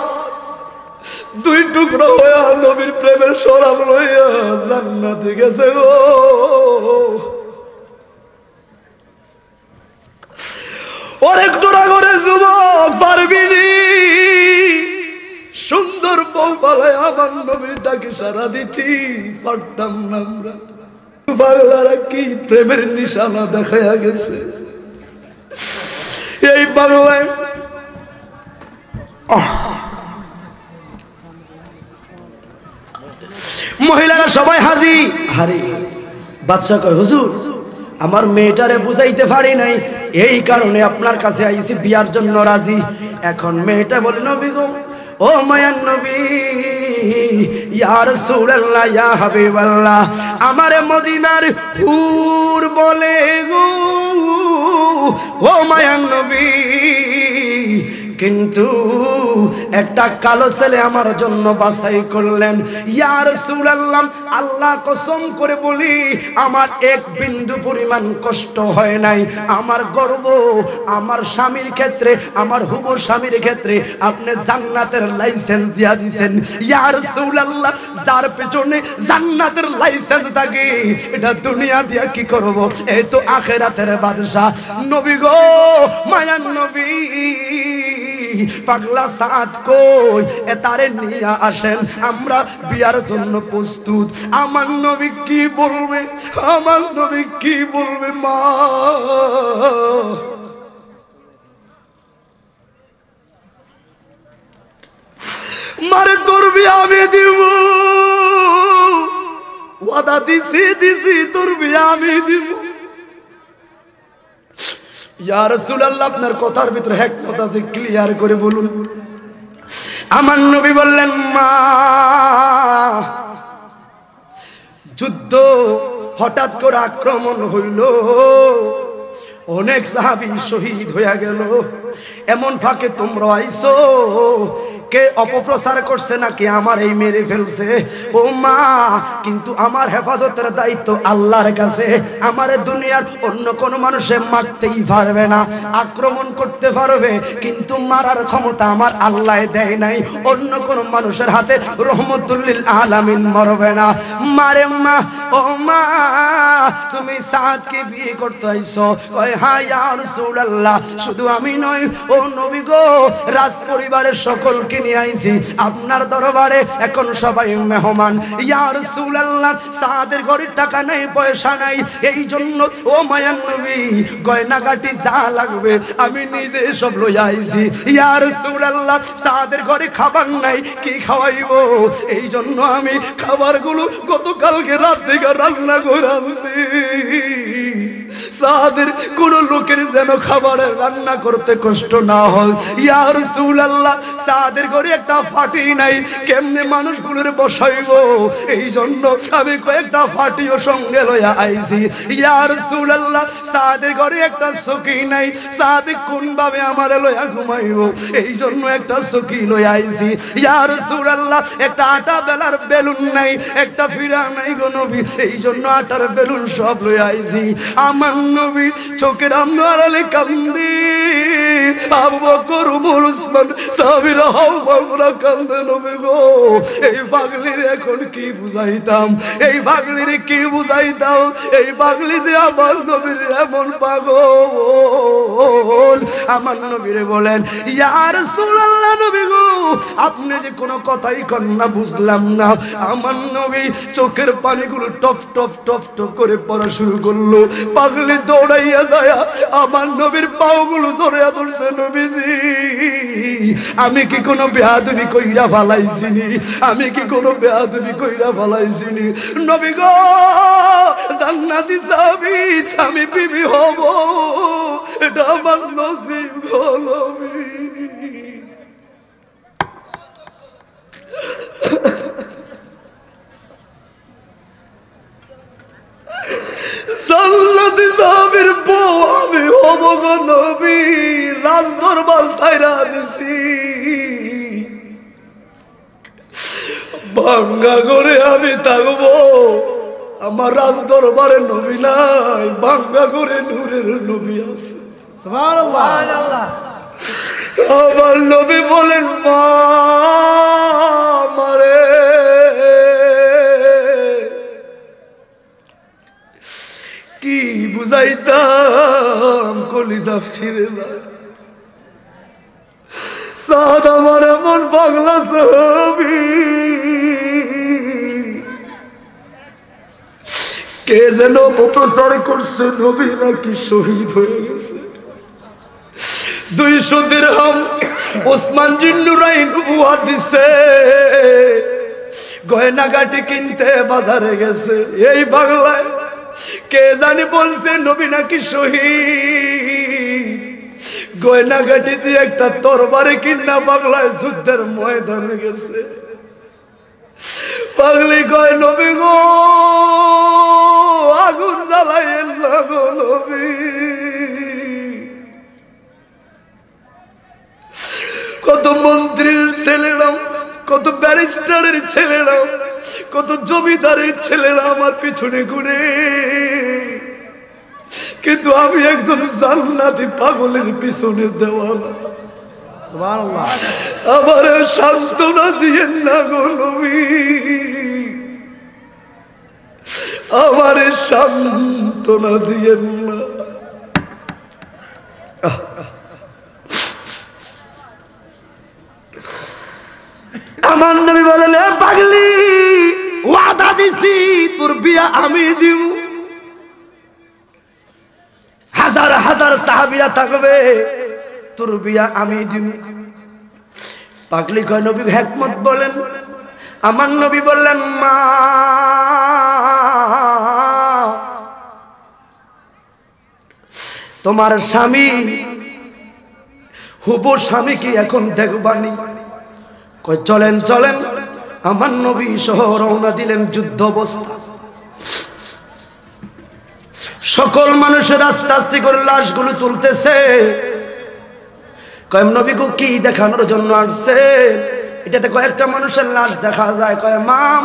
দুই টুকরো হইয়া নবীর প্রেমের শরাব লইয়া জান্নাতে গেছে গো। অনেক তোরা করে যুবক পারবিনি সুন্দর বউ পালায় আমার নবীর ডাকে সারা দিতি পারতাম না আমরা। বাংলারা কি প্রেমের নিশানা দেখাইয়া গেছে এই বাংলায়। মহিলারা সবাই হাজি হারি। বাদশা কয় হুজুর আমার মেয়েটারে বুঝাইতে পারি নাই, এই কারণে আপনার কাছে আইছি, বিয়ার জন্য রাজি। এখন মেয়েটা বলে নবী গো, ও মায়ান নবী, ইয়া রাসূলুল্লাহ, ইয়া হাবিবাল্লাহ, আমারে মদিনার হুর বলে গো, ও মায়ান নবী, কিন্তু একটা কালো ছেলে আমার জন্য বাছাই করলেন। ইয়া রাসূলুল্লাহ, আল্লাহ কসম করে বলি আমার এক বিন্দু পরিমাণ কষ্ট হয় নাই। আমার গর্ব আমার স্বামীর ক্ষেত্রে, আমার হুবু স্বামীর ক্ষেত্রে আপনি জান্নাতের লাইসেন্স দিয়া দিবেন। ইয়া রাসূলুল্লাহ, যার পেছনে জান্নাতের লাইসেন্স থাকে এটা দুনিয়া দিয়া কি করব, এই তো আখিরাতের বাদশা। নবী গো, মায়ান নবী, পাগলা সাদ কই এতারে নিয়ে আসেন, আমরা বিয়ার জন্য প্রস্তুত। আমার নবী কি বলবে, আমার নবী কি বলবে মা? মারে তোর বিয়া আমি দিব, ওয়াদা দিছি তোর বিয়া আমি দিব। ইয়া রাসূলুল্লাহ, আপনার কথার ভিতরে হিকমত আছে, ক্লিয়ার করে বলুন। আমার নবী বললেন মা, যুদ্ধ হঠাৎ করে আক্রমণ হইল, অনেক সাহাবী শহীদ হয়ে গেল, এমন ফাঁকে তোমরা আইছো, কে অপপ্রচার করছে নাকি আমার এই মেরে ফেলছে? ও মা, কিন্তু আমার হেফাজতের দায়িত্ব আল্লাহর কাছে। আমার দুনিয়ার অন্য কোন মানুষে মারতেই পারবে না, আক্রমণ করতে পারবে, কিন্তু মারার ক্ষমতা আমার আল্লাহ দেয় নাই। অন্য কোন মানুষের হাতে রহমতুল লিল আলামিন মরবে না। মারে মা, ও মা, তুমি সাদকে বিয়ে করতে আইছো? কয় হ্যাঁ ইয়া রাসূলুল্লাহ, শুধু আমি নয় ও নবী গো, রাজ পরিবারের সকলকে নিয়ে আইছি আপনার দরবারে, এখন সবাই মেহমান। ইয়া রাসূলুল্লাহ, সাদের ঘরে টাকা নাই, পয়সা নাই, এই জন্য ও মায়ান নবী গয়নাগাটি যা লাগবে আমি নিজে সব লইয়া আইছি। ইয়া রাসূলুল্লাহ, সাদের ঘরে খাবার নাই, কি খাওয়াইবো, এই জন্য আমি খাবারগুলো গতকালকে রাত থেকে রান্না করে আনছি। সাদের কোন লোকের যেন খাবারের রান্না করতে কষ্ট না হয়। ইয়া রাসূলুল্লাহ, সাদের ঘরে একটা ফাটি নাই, কেমনে মানুষগুলোর বসাইবো, এই জন্য আমি কয়েকটা ফাটিও সঙ্গে লইয়া আইছি। ইয়া রাসূলুল্লাহ, সাদের ঘরে একটা চকি নাই, সাদ কোন ভাবে আমারে লইয়া ঘুমাইবো, এই জন্য একটা চকি লইয়া আইছি। ইয়া রাসূলুল্লাহ, একটা আটা বেলার বেলুন নাই, একটা ফিরা নাই গো নবী, এই জন্য আটার বেলুন সব লইয়া আইছি। আমার নবী চোখের আড়ালে কান্দে, আবু বকর, ওমর, উসমান সাহাবীরা হাওয়া কান্দে। নবী গো, এই পাগলির এখন কি বুঝাইতাম, এই পাগলির কি বুঝাইতাম, এই পাগলি যে আমার নবীর এমন পাগল। আমার নবীরে বলেন ইয়া রাসূলুল্লাহ, নবী গো আপনি যে কোনো কথাই কন না, বুঝলাম না। আমার নবী চোখের পানিগুলো টপ টপ টপ টপ করে পড়া শুরু করলো। পাগলি দৌড়াইয়া যায় আমার নবীর পাওগুলো জড়াইয়া ধরছে। নবীজি, আমি কি কোনো বেয়াদবি কইরা ফালাইছিনি, আমি কি কোনো বেয়াদবি কইরা ফালাইছিনি? নবী গো, জান্নাতি সাহাবী, আমি বিবি হব, এটা আমার নসিব গো নবী। জান্নাতি সাহাবীর বউ আমি হব গো নবী, রাজ দরবার ছাইরা দিছি, ভাঙ্গা করে আমি থাকবো, আমার রাজ দরবারে নবী নাই, ভাঙ্গা করে নূরের নবী আছে। সুবহানাল্লাহ। আমার নবী বলেন মা মারে কি বুঝাইতাম, কলিজা ছিঁড়ে যায়। সাদ আমার এমন পাগলা ছবি, কে যেন অপপ্রচার করছে নবী নাকি শহীদ হয়ে গেছে। 200 দিরহাম ওসমান জিন্নুরাইন উপহার দিছে, গয়নাগাটি কিনতে বাজারে গেছে। এই পাগলায় কে জানি বলছে নবী নাকি শহীদ, গয়নাগাটি দিয়ে একটা তরবারি কিনা পাগলায় যুদ্ধের ময়দানে গেছে। পাগলি কয় নবী গো আগুন জ্বালাইয়েন না গো নবী। কত মন্ত্রীর ছেলেরা, কত ব্যারিস্টারের ছেলেরা, কত জমিদারের ছেলেরা আমার পিছনে ঘুরে, কিন্তু আমি একজন জান্নাতি পাগলের পিছনে দেওয়ানা। সুবহানাল্লাহ। আমার সান্ত্বনা দিয়েন না গো নবী, আমার সান্ত্বনা দিয়েন না। আমার নবী বলেন পাগলি ওয়াদা দিছি তোর বিয়া আমি দিব, হাজার হাজার সাহাবীরা থাকবে, তোর বিয়া আমি দিব। পাগলি কয় নবী হিকমত বলেন। আমার নবী বললেন মা তোমার স্বামী হুবু স্বামী কি এখন দেখবানি? কয় চলেন চলেন। আমার নবী সহ রওনা দিলেন যুদ্ধ অবস্থা। সকল মানুষের আস্তে আস্তে করে লাশগুলো তুলতেছে। কয় নবী গো কি দেখানোর জন্য আসছে? এটাতে কয়েকটা মানুষের লাশ দেখা যায়। কয় মাম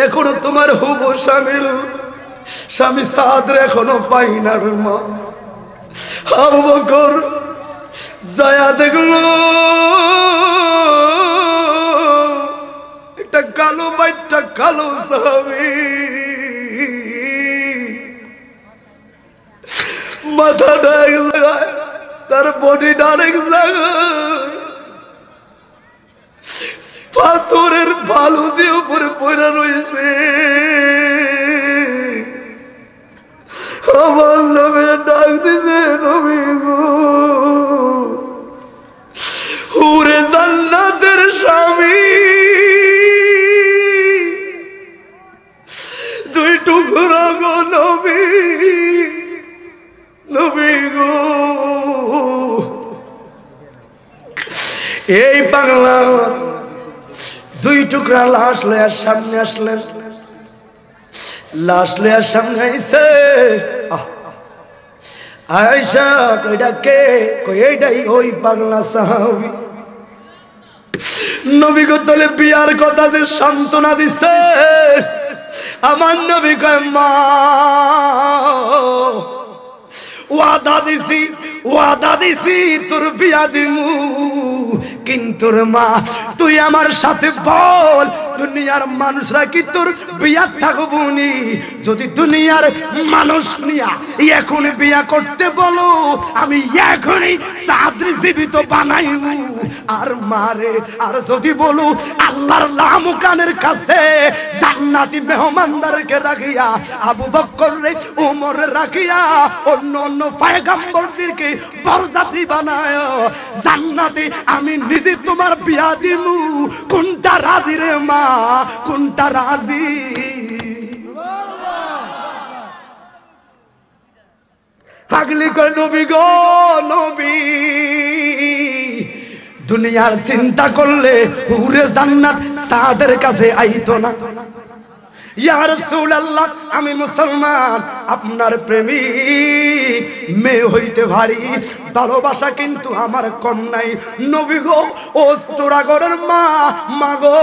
এখনো তোমার হুবু স্বামী সাদ এখনো পাই না রে মা। আবু বকর যায়া দেখলো একটা কালো বাইটটা কালো সাহাবী, মাথাটা এক জায়গায়, তার বডিটা আরেক জায়গায়, পাথরের বালু দিয়ে উপরে পড়ে রয়েছে। আমার নবীর ডাক দিছে নবী গো হুরে জান্নাতের স্বামী, 2 টুকরা গো নবী, নবী গো। এই বাংলা 2 টুকরা লাশ লয়ার সামনে আসলেন। লাশ লয়ার সামনে আইছে। আয়েশা কইটা কে? কই এইটাই ওই পাগলা সাহাবী। নবী গো তলে বিয়ার কথা যে সান্ত্বনা দিছে, আমার নবী কয় মা ওয়াদা দিছি তোর বিয়া দিমু, কিন্তু মা তুই আমার সাথে বল দুনিয়ার মানুষরা কি তোর বিয়া থাকবো নি? যদি দুনিয়ার মানুষ নিয়া এখন বিয়া করতে বলো আমি এখনই সাদরি জীবিত বানাইব। আর মারে আর যদি বলো আল্লাহর লামুকানের কাছে জান্নাতি মেহমানদারকে রাখিয়া, আবু বকর রে ওমর রাখিয়া, অন্য অন্য পয়গম্বরদেরকে বরযাত্রী বানায় জান্নাতে আমি নিজে তোমার বিয়া দিমু। কোনটা রাজি রে মা, কোনটা রাজি? পাগলি কয় নবী গো নবী, দুনিয়ার চিন্তা করলে হুরে জান্নাত সাদের কাছে আইতো না। ইয়া রাসূলুল্লাহ আমি মুসলমান, আপনার প্রেমিক মেয়ে হইতে ভারী ভালোবাসা কিন্তু আমার কম নাই। নবী গো ও চোরাগরের মা, মাগো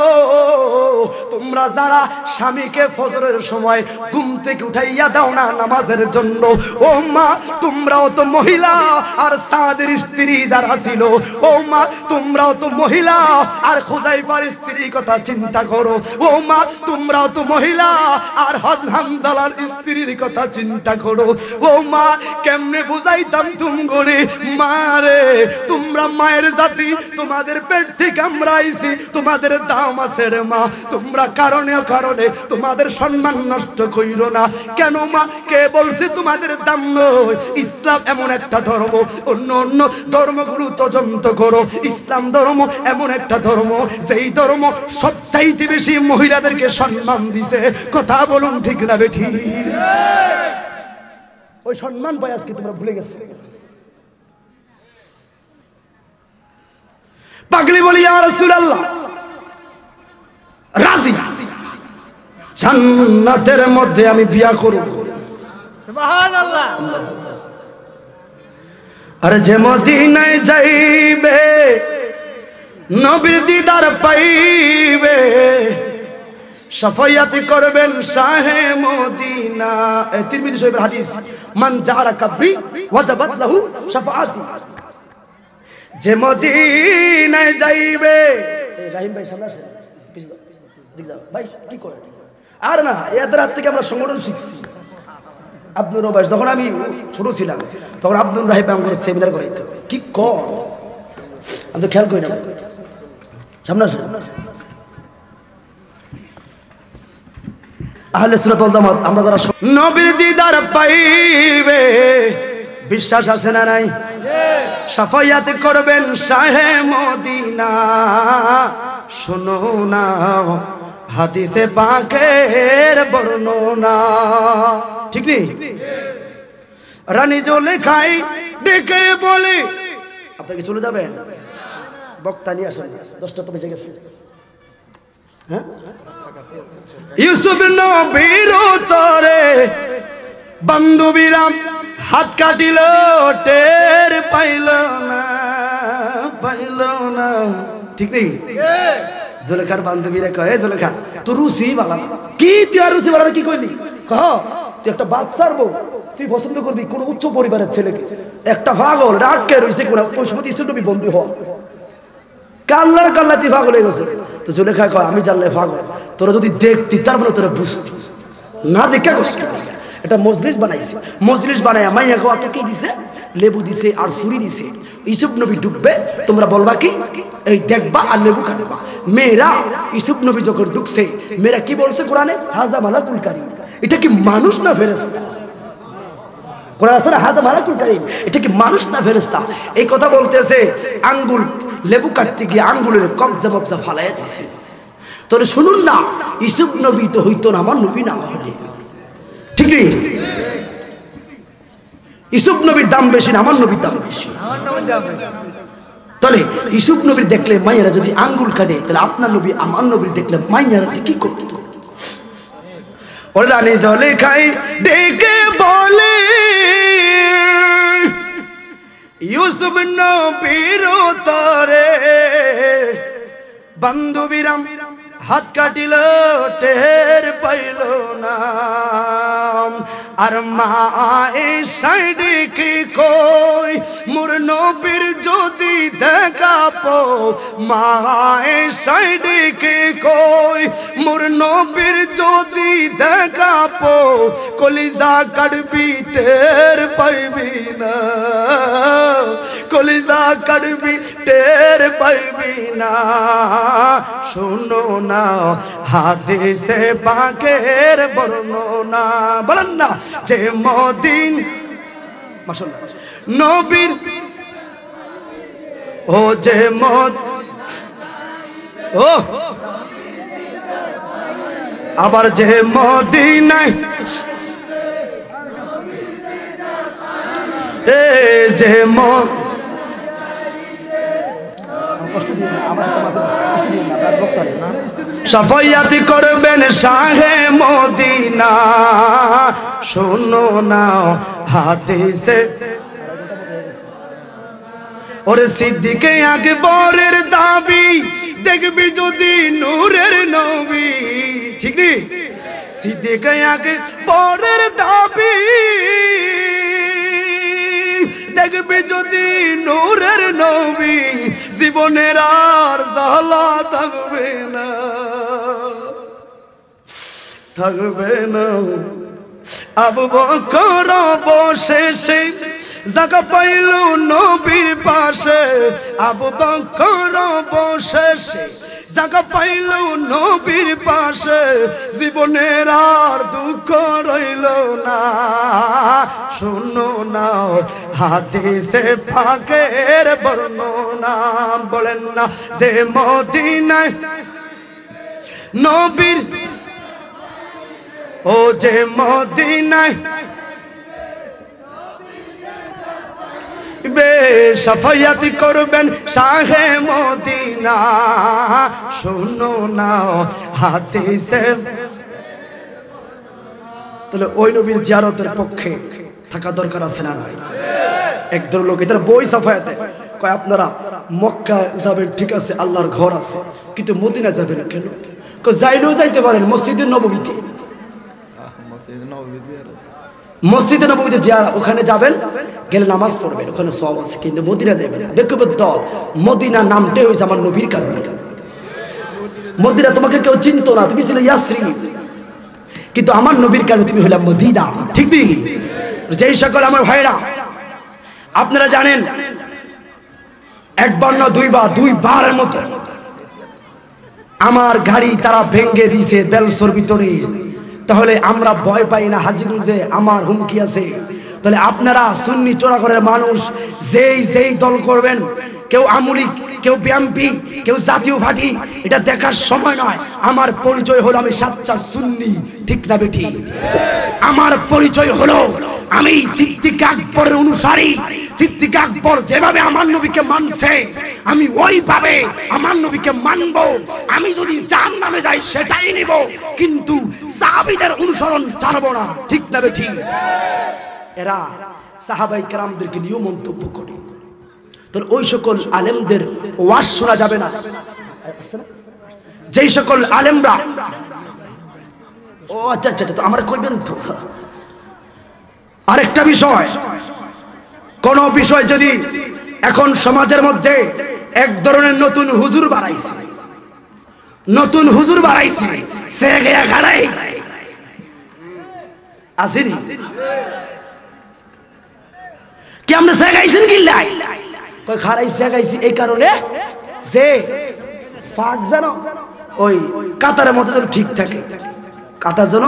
তোমরা যারা স্বামীকে ফজরের সময় ঘুম থেকে উঠাইয়া দাও না নামাজের জন্য, ও মা তোমরাও তো মহিলা, আর সাদের স্ত্রী যারা ছিল, ও মা তোমরাও তো মহিলা, আর খুজাইফার স্ত্রীর কথা চিন্তা করো। ও মা তোমরাও তো মহিলা, আর হামজালার স্ত্রীর কথা চিন্তা করো। ও মা কেমনে বুঝাইতাম তুমগরে, মা রে তোমরা মায়ের জাতি, তোমাদের পেট থেকে আমরা আইছি, তোমাদের দাম আছে রে মা, তোমরা কারণে কারণে তোমাদের সম্মান নষ্ট কইরো না। কেন মা, কে বলছে তোমাদের দাম নয়? ইসলাম এমন একটা ধর্ম, অন্য অন্য ধর্মগুলো তদন্ত করো, ইসলাম ধর্ম এমন একটা ধর্ম যেই ধর্ম সবচাইতে বেশি মহিলাদেরকে সম্মান দিছে। কথা বলুন ঠিক না বেঠি? ওই সম্মান পাই আজকে তোমরা ভুলে গেছো। পাগলি বলি ইয়া রাসূলুল্লাহ রাজি, জান্নাতের মধ্যে আমি বিয়া করব। সুবহানাল্লাহ। আরে যে মদিনায় যাইবে নবীর দিদার পাইবে, শাফায়াত করবেন শাহে মদিনা। তিরমিজি শরীফের হাদিস, মান জারা কবরি ওয়াজাবাত লাহু শাফাআতি। যে মদিনায় যাইবে, রাহিম ভাই সামনে আসেন, দেখ যাও ভাই কি করে। আর না এদের হাত থেকে আমরা সংগঠন শিখছি। আব্দুর রবাস যখন আমি ছোট ছিলাম তখন আব্দুল রাহিব আমাকে সেমিনার করাইতো। কি কর আমি তো খেয়াল করি না। সামনে আসেন। আহলে সুন্নাত ওয়াল জামাত আমরা যারা নবীর দিদার পাইবে, বিশ্বাস আছে না নাই? শাফায়াত করবেন শাহে মদিনা। শোনো না হাদিসে পাকের বর্ণনা, ঠিক নেই? রানী জুলেখাই ডেকে বলে, আপনাকে চলে যাবেন, বক্তা নিয়ে আসেন, 10টা তো বেজে গেছে। ইউসুফ নবীর তরে বান্ধবীরা হাত কাটিল, টের পাইল না, পাইল না, ঠিক নেই? জুলেখার বান্ধবীরা কয়, জুলেখা তোর রুচি বালা কি, তুই আর রুচি বালা কি কইলি? কহ তুই একটা বাচ্চার বউ, তুই পছন্দ করবি কোন উচ্চ পরিবারের ছেলেকে? একটা পাগল ডাক্কে রইছে কোন ওই সময় ইসুফ নবী বন্ধু হ কাল্লার কাল্লা তুই পাগল হয়ে গেছে। তো জুলেখা কয় আমি জানলে পাগল, তোরা যদি দেখতি তারপরে তোরা বুঝতি না, দেখে কষ্ট। এটা মজলিস বানাইছে, মজলিস বানায় মাইয়া কত কি দিছে, লেবু দিছে আর ছুরি দিছে। ইউসুফ নবী ডুববে, তোমরা বলবা কি এই দেখবা আর লেবু খাবা। মেয়েরা ইউসুফ নবী যখন ঢুকছে, মেয়েরা কি বলছে কোরআনে? হাজা মালাকুল কারীম। এটা কি মানুষ না ফেরেশতা? কোরআন আছে না হাজা মালাকুল কারীম, এটা কি মানুষ না ফেরেশতা? এই কথা বলতেছে, আঙ্গুল লেবু কাটতে গিয়ে আঙ্গুলের কবজা মবজা ফালাইয়া দিছে। তাহলে শুনুন না, ইউসুফ নবী তো হইতো না আমার নবী না হলে, ঠিক নেই? ইউসুফ নবীর দাম বেশি না আমার নবীর দাম বেশি। তাহলে ইউসুফ নবীর দেখলে মাইয়ারা যদি আঙ্গুল কাটে, তাহলে আপনার নবী আমার নবীর দেখলে মাইয়ারা কি করত? ওরা নিজলে খাই ডেকে বলে, ইউসুফ নবীর তরে বান্ধবীরা হাত কাটিল, টের পাইল না। আর মা এই সাইডে কি কই, মোর নবীর যদি দেখা পাও, মা এই সাইডে কি কই, মোর নবীর যদি দেখা পাও, কলিজা কাটবি টের পাইবি না, কলিজা কাটবি টের পাইবি না। শুনো না হাদিসে পাকের বর্ণনা, বলেন না যে মদিন মাশাআল্লাহ নবীর, ও যে মদ, ও আবার যে মদিনায়, এ যে মদ শাফায়াতি করবেন শাহে মদিনা। শোনো না হাদিসে, ওরে সিদ্দিকে আকবরের দাবি দেখবি যদি নূরের নবী ঠিক নেই সিদ্দিকে আকবরের দাবি দেখবি যদি নূরের নবী জীবনের আর জ্বালা থাকবে না আবু বকর বসে সে জায়গা পাইল নবীর পাশে আবু বকর বসে সে জায়গা পাইল নবীর পাশে জীবনের আর দুঃখ রইল না শোনো না হাদিসে পাকের বর্ণনা বলেন না যে মদিনায় নবীর ও যে মদিনায় বেশাফায়াতি করবেন শাহে মদিনা শোনো না হাদিসে তাহলে ওই নবীর জিয়ারতের পক্ষে থাকা দরকার আছে না নাই একদল লোক এদের বই সাফায়াতে কয় আপনারা মক্কা যাবেন ঠিক আছে আল্লাহর ঘর আছে কিন্তু মদিনা যাবেন কেন কয় যাইলেও যাইতে পারেন মসজিদে নববীতে মসজিদে নববীতে জিয়ারত ওখানে যাবেন গেলে নামাজ পড়বেন ওখানে সওয়াব আছে কিন্তু মদিনা যাবেন না ব্যক্তিগত মদিনা নামটাই হইছে আমার নবীর কারণে মদিনা তোমাকে কেউ চিনতো না তুমি ছিলে ইয়াসরিব কিন্তু আমার নবীর কারণে তুমি হইলা মদিনা ঠিক নেই যেই সকল আমার ভাইরা আপনারা জানেন একবার না দুইবারের মতো আমার গাড়ি তারা ভেঙে দিয়েছে বেলসর ভিতরে তাহলে আমরা ভয় পাই না হাজীগঞ্জে আমার হুমকি আছে তাহলে আপনারা সুন্নি চোরাঘরের মানুষ যেই দল করবেন কেউ আমুলিক কেউ বিএমপি কেউ জাতীয় পার্টি এটা দেখার সময় নয় আমার পরিচয় হলো আমি সাচ্চা সুন্নি ঠিক না বেঠিক আমার পরিচয় হলো আমি সিদ্দিক আকবরের অনুসারী সিদ্দিক আকবর যেভাবে আমার নবীকে মানছে আমি ওইভাবে আমার নবীকে মানব আমি যদি জাহান্নামে যাই সেটাই নিব কিন্তু সাহাবীদের অনুসরণ ছাড়ব না ঠিক না বেঠিক এরা সাহাবাই কেরামদেরকে নিয়ে মন্তব্য করে তো ওই সকল আলেমদের ওয়াজ শোনা যাবে না যেই সকল আলেমরা ও আচ্ছা আচ্ছা তো আমরা কইবেন তো আরেকটা বিষয় কোন বিষয় যদি এখন সমাজের মধ্যে এক ধরনের নতুন হুজুর বাড়াইছে সে গিয়া গাড়াই আসেনি কি আমরা সে গাইছেন কি লাই কই খারাই সে গাইছি এই কারণে যে ফাক জানো ওই কাতারের মধ্যে যেন ঠিক থাকে কাতার জন্য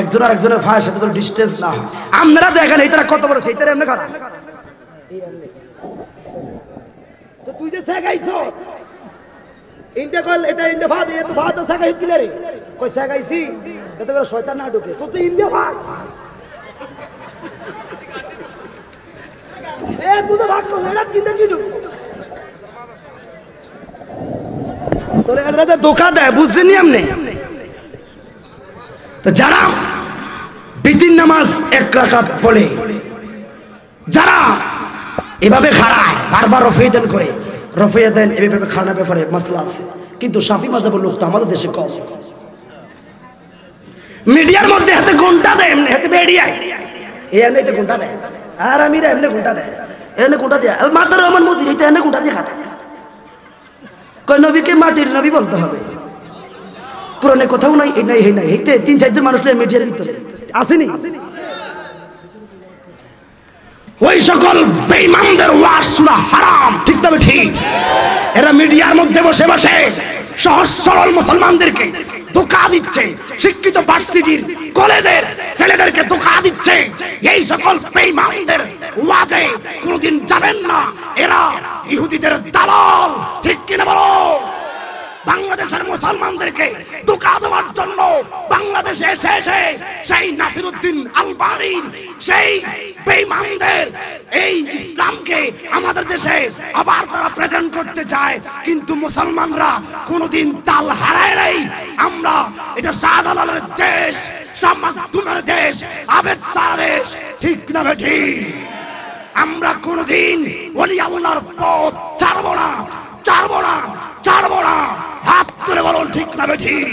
একজন আর একজনের ভাইয়ের সাথে ডিস্টেন্স না হয় আপনারা দেখেন এইটারা কত বড় সেইটারে এমনি খারাপ তো তুই যে সে গাইছো ইন্ডে কল এটা ইন্ডে ভাদ এ তো ভাদ সে গাইছ কিলে রে কই সে গাইছি এত করে শয়তান না ঢোকে তো ইন্ডে ভাগ এ তুই তো ভাগ কর এটা কিনে কি ঢুক তোরে এদরাতে ধোঁকা দেয় বুঝছিনি আমনে তো যারা বিতিন নামাজ এক রাকাত পড়ে যারা এভাবে খাড়ায় বারবার রফিয়াদান করে রফিয়াদান এভাবে খাড়ানোর ব্যাপারে মাসলা আছে কিন্তু শাফি মাযহাবের লোক তো আমাদের দেশে কম মিডিয়ার মধ্যে হাতে ঘন্টা দেয় এমনি হাতে বেড়িয়ায় এই এমনিতে ঘন্টা দেয় আর আমিরা এমনি ঘন্টা দেয় এমনি ঘন্টা দেয় মাদার রহমান মোদির এটা এমনি ঘন্টা দিয়ে খাটায় কয় নবীকে মাটির নবী বলতে হবে কোরআনে কোথাও নাই এই নাই এই নাই এইতে 3-4 জন মানুষ মিডিয়ার ভিতরে আসেনি ওই সকল বেঈমানদের ওয়াজ শোনা হারাম ঠিক তবে ঠিক এরা মিডিয়ার মধ্যে বসে বসে সহজ সরল মুসলমানদেরকে ধোঁকা দিচ্ছে শিক্ষিত ভার্সিটির কলেজের ছেলেদেরকে ধোঁকা দিচ্ছে এই সকল বেঈমানদের ওয়াজে কোনোদিন যাবেন না এরা ইহুদিদের দালাল ঠিক কিনা বলো বাংলাদেশের মুসলমানদেরকে ধোঁকা দেওয়ার জন্য বাংলাদেশে এসে সেই নাসিরউদ্দিন আলবানী সেই বেঈমানদের এই ইসলামকে আমাদের দেশে আবার তারা প্রেজেন্ট করতে চায় কিন্তু মুসলমানরা কোনোদিন তাল হারায় নাই আমরা এটা শাহজালালের দেশ শাহ মাসুমের দেশ আবেদ শাহ দেশ ঠিক না বেঠিক আমরা কোনদিন ওলি আল্লাহর পথ ছাড়বো না, ছাড়বো না, ছাড়বো না। হাত তুলে বলুন ঠিক না বেঠিক?